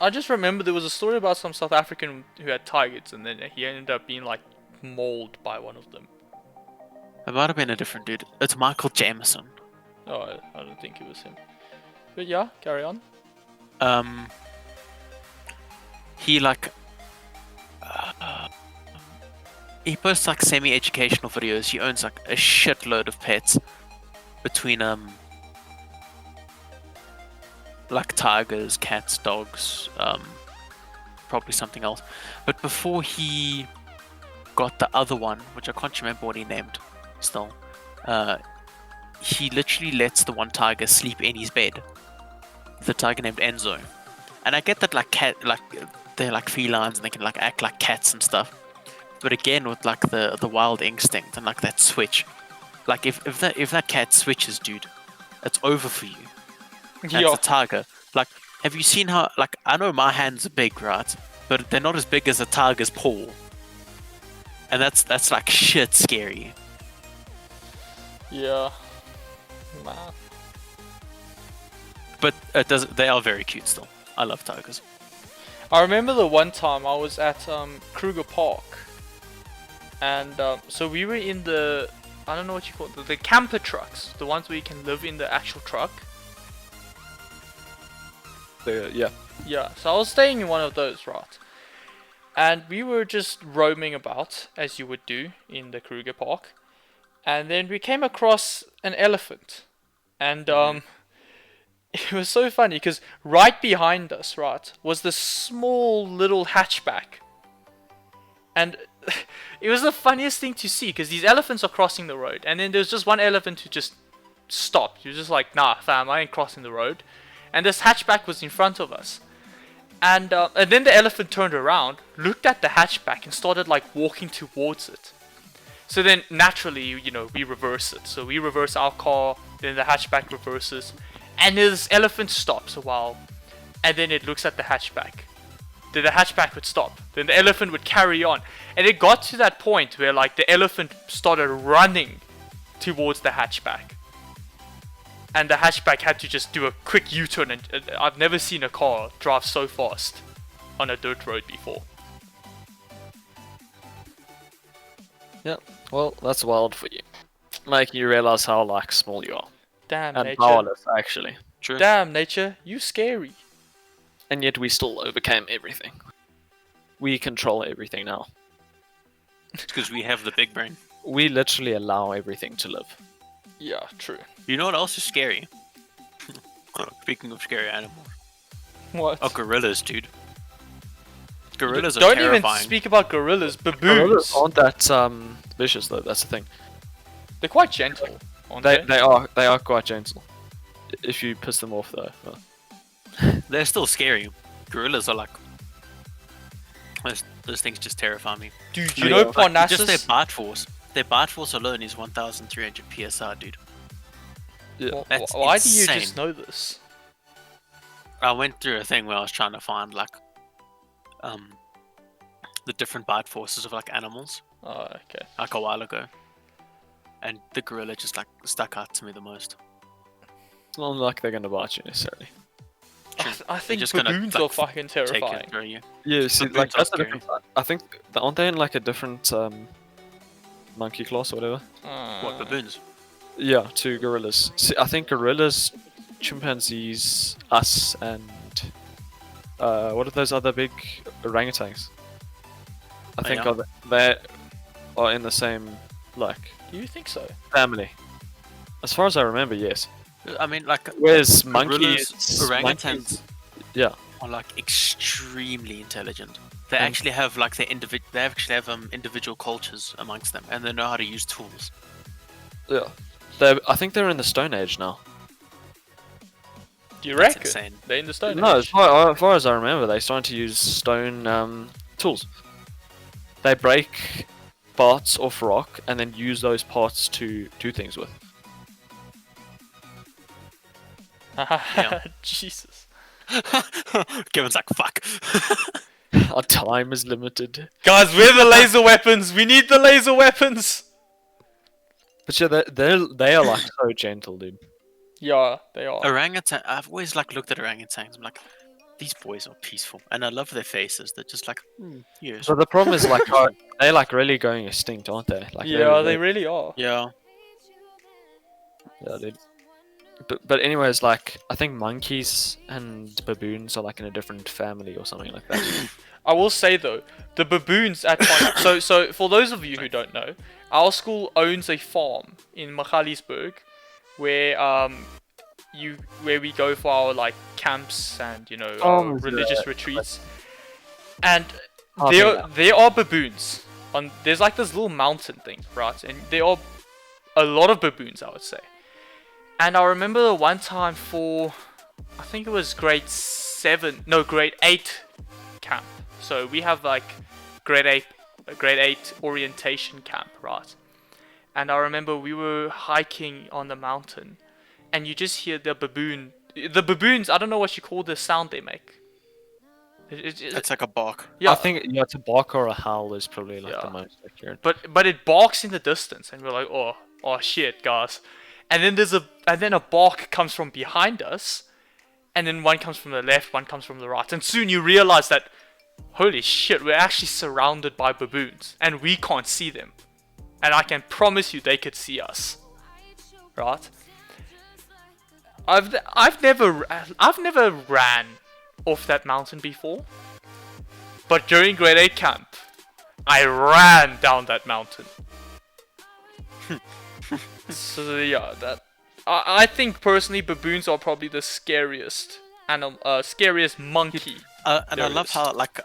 I just remember there was a story about some South African who had tigers, and then he ended up being like mauled by one of them. It might have been a different dude. It's Michael Jameson. Oh, I don't think it was him. But yeah, carry on. He like he posts like semi-educational videos. He owns like a shitload of pets between like tigers, cats, dogs, probably something else. But before he got the other one, which I can't remember what he named still, he literally lets the one tiger sleep in his bed. The tiger named Enzo. And I get that they're like felines and they can like act like cats and stuff. But again, with like the wild instinct and like that switch, like if that cat switches, dude, it's over for you. That's a tiger. Like, have you seen how, like, I know my hands are big, right? But they're not as big as a tiger's paw. And that's like shit scary. Yeah. Man. But they are very cute still. I love tigers. I remember the one time I was at Kruger Park. And so we were in the, I don't know what you call it, the camper trucks. The ones where you can live in the actual truck. Yeah. Yeah, so I was staying in one of those, right? And we were just roaming about, as you would do in the Kruger Park. And then we came across an elephant. And it was so funny, because right behind us, right, was this small little hatchback. And it was the funniest thing to see, because these elephants are crossing the road. And then there's just one elephant who just stopped. He was just like, nah, fam, I ain't crossing the road. And this hatchback was in front of us. And then the elephant turned around, looked at the hatchback, and started like walking towards it. So then naturally, you know, we reverse it. So we reverse our car, then the hatchback reverses. And this elephant stops a while. And then it looks at the hatchback. Then the hatchback would stop. Then the elephant would carry on. And it got to that point where like the elephant started running towards the hatchback. And the hatchback had to just do a quick U-turn, and I've never seen a car drive so fast on a dirt road before. Yeah. Well, that's wild for you. Making you realize how like small you are. Damn, And nature. powerless, actually. True. Damn, nature, you scary. And yet we still overcame everything. We control everything now. It's because we have the big brain. We literally allow everything to live. Yeah, true. You know what else is scary? Speaking of scary animals. What? Oh, gorillas, dude. Gorillas are Don't terrifying. even speak about gorillas. Baboons. Gorillas aren't that vicious though. That's the thing. They're quite gentle, aren't they? They are quite gentle. If you piss them off though. Well. They're still scary. Gorillas are like... Those things just terrify me. Dude, you Yeah, know like, Parnassus? Just their bite force. Their bite force alone is 1,300 PSI, dude. Yeah. That's Why do you insane. just know this? I went through a thing where I was trying to find like the different bite forces of like animals Oh, okay. like a while ago, and the gorilla just like stuck out to me the most. It's not like they're gonna bite you necessarily. I think just gonna, baboons like, are fucking Take terrifying. it through you. Yeah, see, Baboons like are that's a scary. different. I think aren't they in like a different monkey class or whatever? What, baboons? Yeah, to gorillas. See, I think gorillas, chimpanzees, us, and what are those other big orangutans? I think yeah. they are in the same like Do you think so? family. As far as I remember, yes. I mean, like Whereas gorillas, monkeys, orangutans yeah, are like extremely intelligent. They Mm. actually have like their They actually have individual cultures amongst them, and they know how to use tools. yeah. I think they're in the Stone Age now. Do you That's reckon? insane. They're in the Stone No, Age? as far as I remember, they're starting to use stone tools. They break parts off rock and then use those parts to do things with. Yeah. Jesus. Kevin's like, fuck. Our time is limited. Guys, where are the laser weapons? We need the laser weapons! But yeah, they are like so gentle, dude. Yeah, they are. Orangutan. I've always like looked at orangutans. I'm like, these boys are peaceful, and I love their faces. They're just like, yes. So the problem is like they're like really going extinct, aren't they? Like Yeah, they really are. Yeah. Yeah, dude. But anyways, like I think monkeys and baboons are like in a different family or something like that. I will say though, the baboons at so for those of you who don't know, our school owns a farm in Magaliesburg where where we go for our like camps and our religious retreats. And there are baboons. There's like this little mountain thing, right? And there are a lot of baboons, I would say. And I remember the one time for, I think it was grade 8 camp. So we have like grade 8 orientation camp, right? And I remember we were hiking on the mountain, and you just hear the baboons, I don't know what you call the sound they make. It's like a bark. Yeah, I think it's a bark or a howl is probably like the most accurate. but it barks in the distance, and we're like, oh shit, guys. And then a bark comes from behind us, and then one comes from the left, one comes from the right, and soon you realize that, holy shit, we're actually surrounded by baboons, and we can't see them. And I can promise you they could see us, right? I've never ran off that mountain before, but during grade 8 camp, I ran down that mountain. So yeah, I think personally baboons are probably the scariest scariest monkey. And I love how like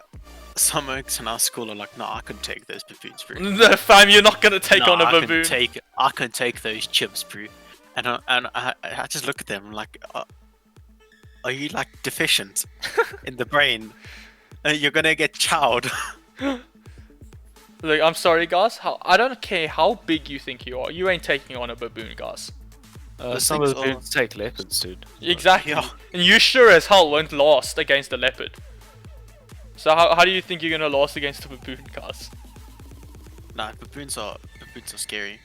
some oaks in our school are like, no, I can take those baboons, bro. No, fam, you're not gonna take on a baboon. I can take those chimps, bro. And I just look at them like, are you like deficient in the brain? You're gonna get chowed. Like, I'm sorry, guys. I don't care how big you think you are. You ain't taking on a baboon, guys. Some of the dudes take leopards, dude. Exactly. Yeah. And you sure as hell won't last against a leopard. So how do you think you're gonna last against a baboon, guys? Nah, baboons are scary.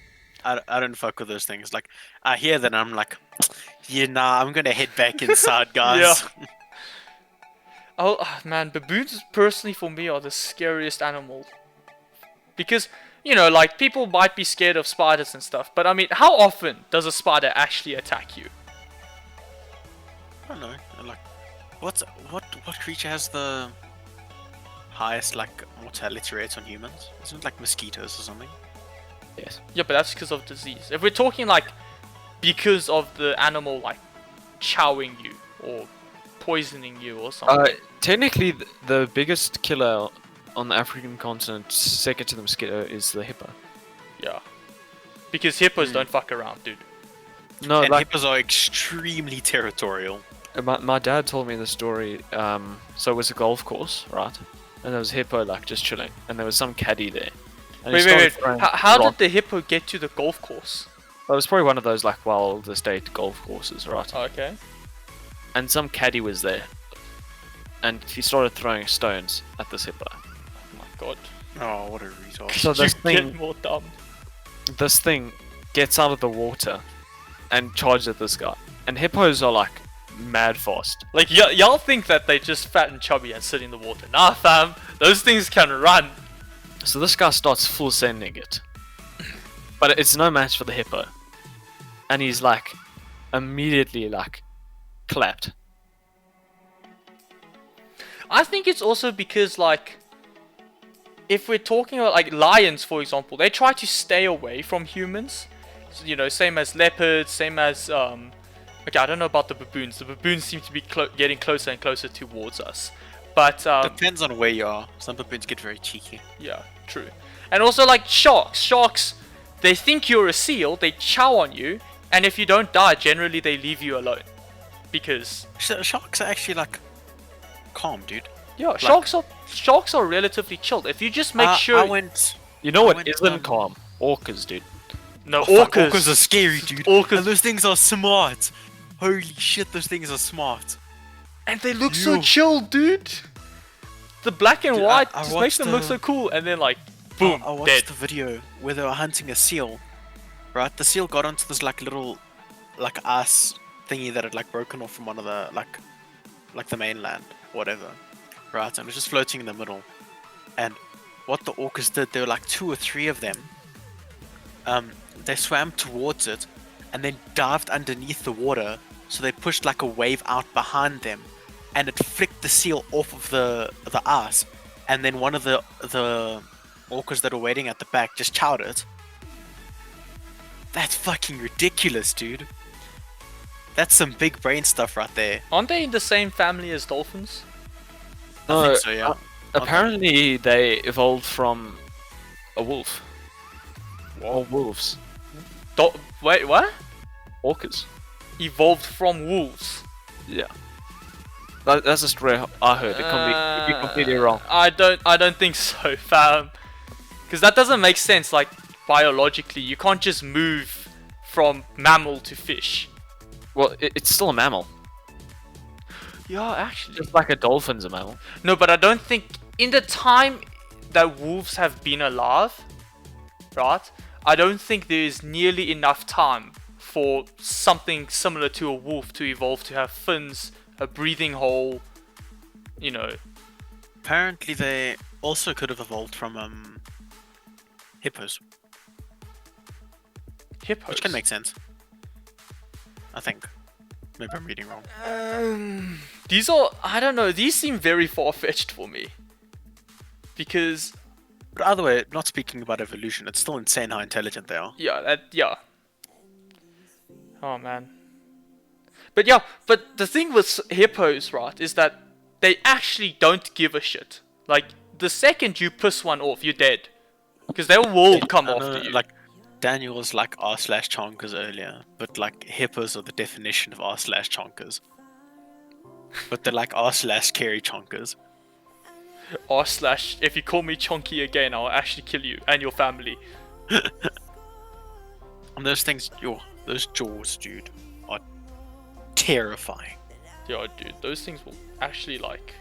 I don't fuck with those things. Like, I hear that, I'm like, yeah, nah, I'm gonna head back inside, guys. Yeah. Oh man, baboons personally for me are the scariest animal. Because, you know, like, people might be scared of spiders and stuff, but I mean, how often does a spider actually attack you? I don't know. Like, what creature has the highest like mortality rate on humans? Isn't it like mosquitoes or something? Yes. Yeah, but that's because of disease. If we're talking like because of the animal like chowing you or poisoning you or something. Technically, the biggest killer on the African continent, second to the mosquito, is the hippo. Yeah. Because hippos don't fuck around, dude. No, And like hippos are extremely territorial. my dad told me the story. So it was a golf course, right? And there was a hippo like just chilling, and there was some caddy there. And he Wait. started throwing How rock- did the hippo get to the golf course? Well, it was probably one of those like wild estate golf courses, right? Okay. And some caddy was there, and he started throwing stones at this hippo. Oh my god. Oh, what a retard. So You this get thing, more dumb. this thing gets out of the water and charges at this guy. And hippos are like mad fast. Like, y'all think that they just fat and chubby and sit in the water. Nah, fam. Those things can run. So this guy starts full sending it, but it's no match for the hippo. And he's like immediately like clapped. I think it's also because, like, if we're talking about, like, lions, for example, they try to stay away from humans. You know, same as leopards, same as, okay, I don't know about the baboons. The baboons seem to be getting closer and closer towards us. But, Depends on where you are. Some baboons get very cheeky. yeah, true. And also, like, sharks. Sharks, they think you're a seal, they chow on you, and if you don't die, generally they leave you alone. Because, Sharks are actually like calm, dude. yeah, Like- sharks are relatively chilled. If you just make sure... I went. You know what went, isn't calm? Orcas, dude. No, Fuck, orcas. orcas are scary, dude. Orcas- And those things are smart. Holy shit, those things are smart. And they look so Ew. chill, dude. The black and Dude, white I just makes watched them look the- so cool, and then like, boom, I watched dead. the video where they were hunting a seal. Right, the seal got onto this like little, like ice thingy that had like broken off from one of the like the mainland, whatever. Right, and it was just floating in the middle. And what the orcas did, there were like 2 or 3 of them. They swam towards it, and then dived underneath the water. So they pushed like a wave out behind them, and it flicked the seal off of the ice. And then one of the orcas that were waiting at the back just chowed it. That's fucking ridiculous, dude. That's some big brain stuff right there. Aren't they in the same family as dolphins? I think so, yeah. Apparently, they evolved from a wolf. Or wolves. Wait, what? Orcas. Evolved from wolves. Yeah. That's a story I heard. It could be completely wrong. I don't think so, fam. Because that doesn't make sense. Like biologically, you can't just move from mammal to fish. Well, it's still a mammal. Yeah, actually. Just like a dolphin's a mammal. No, but I don't think in the time that wolves have been alive, right? I don't think there is nearly enough time for something similar to a wolf to evolve to have fins, a breathing hole, you know. Apparently, they also could have evolved from hippos, Hippos. which can make sense. I think. Maybe I'm reading wrong. These are, I don't know, these seem very far-fetched for me. Because, But either way, not speaking about evolution, it's still insane how intelligent they are. yeah. Oh, man. But yeah, but the thing with hippos, right, is that they actually don't give a shit. Like, the second you piss one off, you're dead. Because they will come I after know, you. Like, Daniel was like r/chonkers earlier, but like hippos are the definition of r/chonkers. But they're like r/scary chonkers. R/, if you call me chonky again, I'll actually kill you and your family. And those things, those jaws, dude, are terrifying. Yeah, dude, those things will actually like...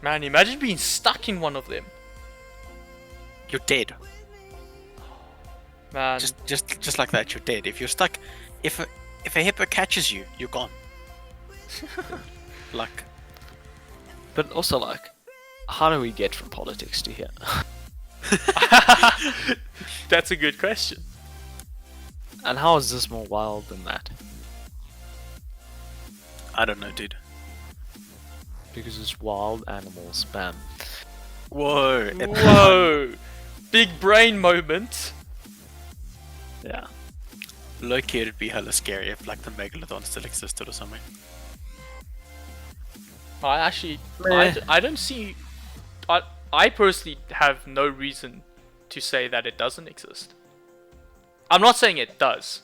Man, imagine being stuck in one of them. You're dead. Man. Just like that, you're dead. If you're stuck, if a hippo catches you, you're gone. Like, But also, like, how do we get from politics to here? That's a good question. And how is this more wild than that? I don't know, dude. Because it's wild animals, bam. Whoa. Whoa! Big brain moment. Yeah. Low-key, it'd be hella scary if like the megalodon still existed or something. I actually, Meh. I don't see... I personally have no reason to say that it doesn't exist. I'm not saying it does,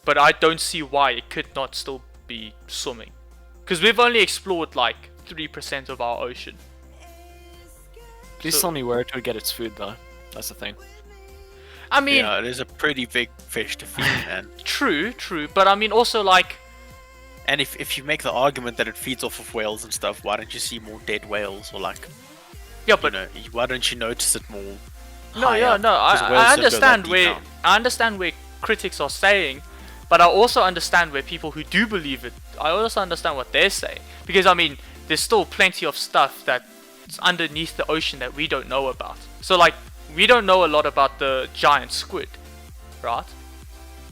but I don't see why it could not still be swimming. Because we've only explored like 3% of our ocean. Please tell me where it would get its food, though. That's the thing. I mean, Yeah, it is a pretty big fish to feed, man. true, but I mean also like... And if you make the argument that it feeds off of whales and stuff, why don't you see more dead whales or like, Yeah, but... why don't you notice it more? No, higher? yeah, no, 'Cause whales I don't go that understand deep where... down. I understand where critics are saying, but I also understand where people who do believe it, I also understand what they're saying. Because, I mean, there's still plenty of stuff that's underneath the ocean that we don't know about. So, like, we don't know a lot about the giant squid, right?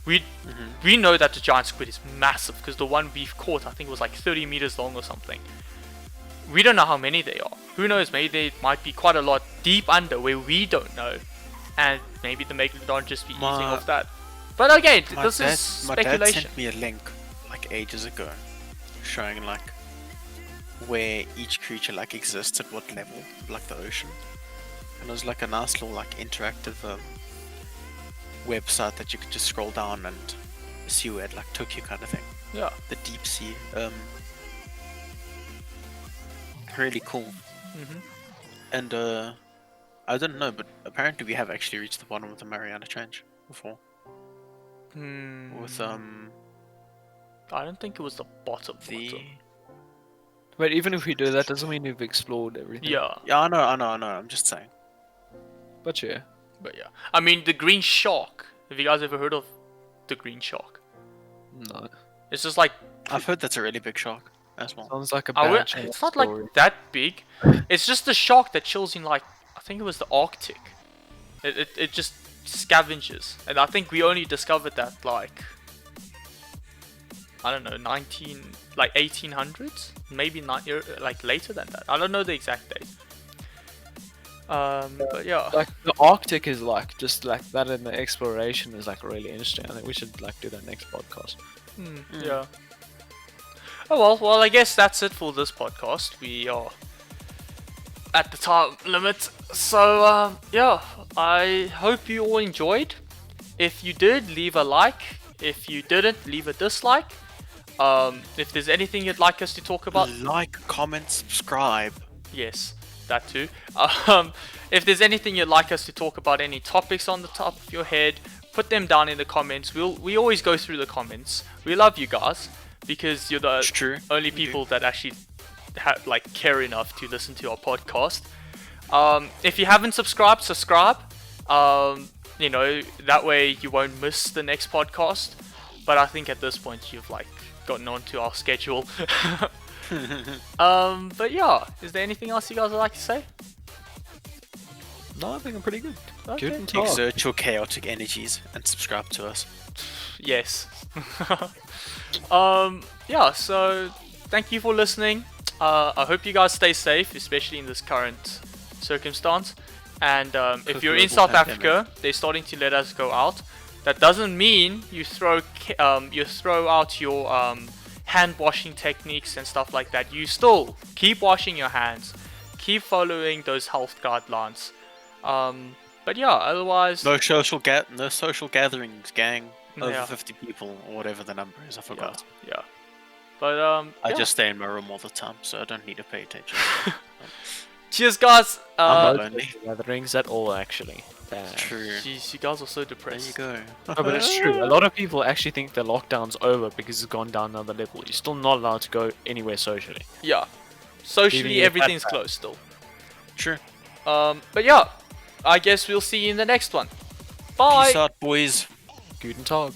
We know that the giant squid is massive, because the one we've caught, I think, was like 30 meters long or something. We don't know how many they are. Who knows, maybe they might be quite a lot deep under where we don't know. And maybe the megalodon just be eating off that. But again, this is My dad speculation. sent me a link like ages ago, showing like where each creature like exists at what level, of, like the ocean. And it was like a nice little like interactive website that you could just scroll down and see where it like took you, kind of thing. Yeah. The deep sea. Really cool. And I don't know, but apparently we have actually reached the bottom of the Mariana Trench before. With I don't think it was the bottom. But even if we do that, doesn't mean we've explored everything. Yeah. Yeah, I know. I'm just saying. But yeah. But yeah. I mean, the green shark. Have you guys ever heard of the green shark? No. It's just like... I've heard that's a really big shark as well. Sounds like a I bad would- chance it's not story. like that big. It's just a shark that chills in like... I think it was the Arctic. It just scavenges. And I think we only discovered that like... I don't know, 1800s? Maybe not, like later than that. I don't know the exact date. But yeah. Like the Arctic is like just like that, and the exploration is like really interesting. I think we should like do that next podcast. Yeah. Oh well, I guess that's it for this podcast. We are at the time limit. So yeah, I hope you all enjoyed. If you did, leave a like. If you didn't, leave a dislike. If there's anything you'd like us to talk about, Like, comment, subscribe. yes, that too. If there's anything you'd like us to talk about, any topics on the top of your head, put them down in the comments. We always go through the comments. We love you guys because you're the It's true. only We do. people that actually care enough to listen to our podcast. If you haven't subscribed, subscribe. That way you won't miss the next podcast. But I think at this point you've gotten onto our schedule. But yeah, is there anything else you guys would like to say? No, I think I'm pretty good. Okay. Good and talk. Exert your chaotic energies and subscribe to us. Yes. Yeah, so thank you for listening. I hope you guys stay safe, especially in this current circumstance. And if you're in global South pandemic. Africa, they're starting to let us go out. That doesn't mean you throw out your hand washing techniques and stuff like that. You still keep washing your hands, keep following those health guidelines. But yeah, otherwise, No social gatherings, gang. Over Yeah. 50 people or whatever the number is. I forgot. yeah. But I yeah. just stay in my room all the time, so I don't need to pay attention. Cheers, guys. I'm No lonely. social gatherings at all, actually. Damn. True. Jeez, you guys are so There depressed. you go. No, but it's true. A lot of people actually think the lockdown's over because it's gone down another level. You're still not allowed to go anywhere socially. Yeah. Socially, Even if everything's that's bad. closed still. True. But yeah, I guess we'll see you in the next one. Bye. Peace out, boys. Guten Tag.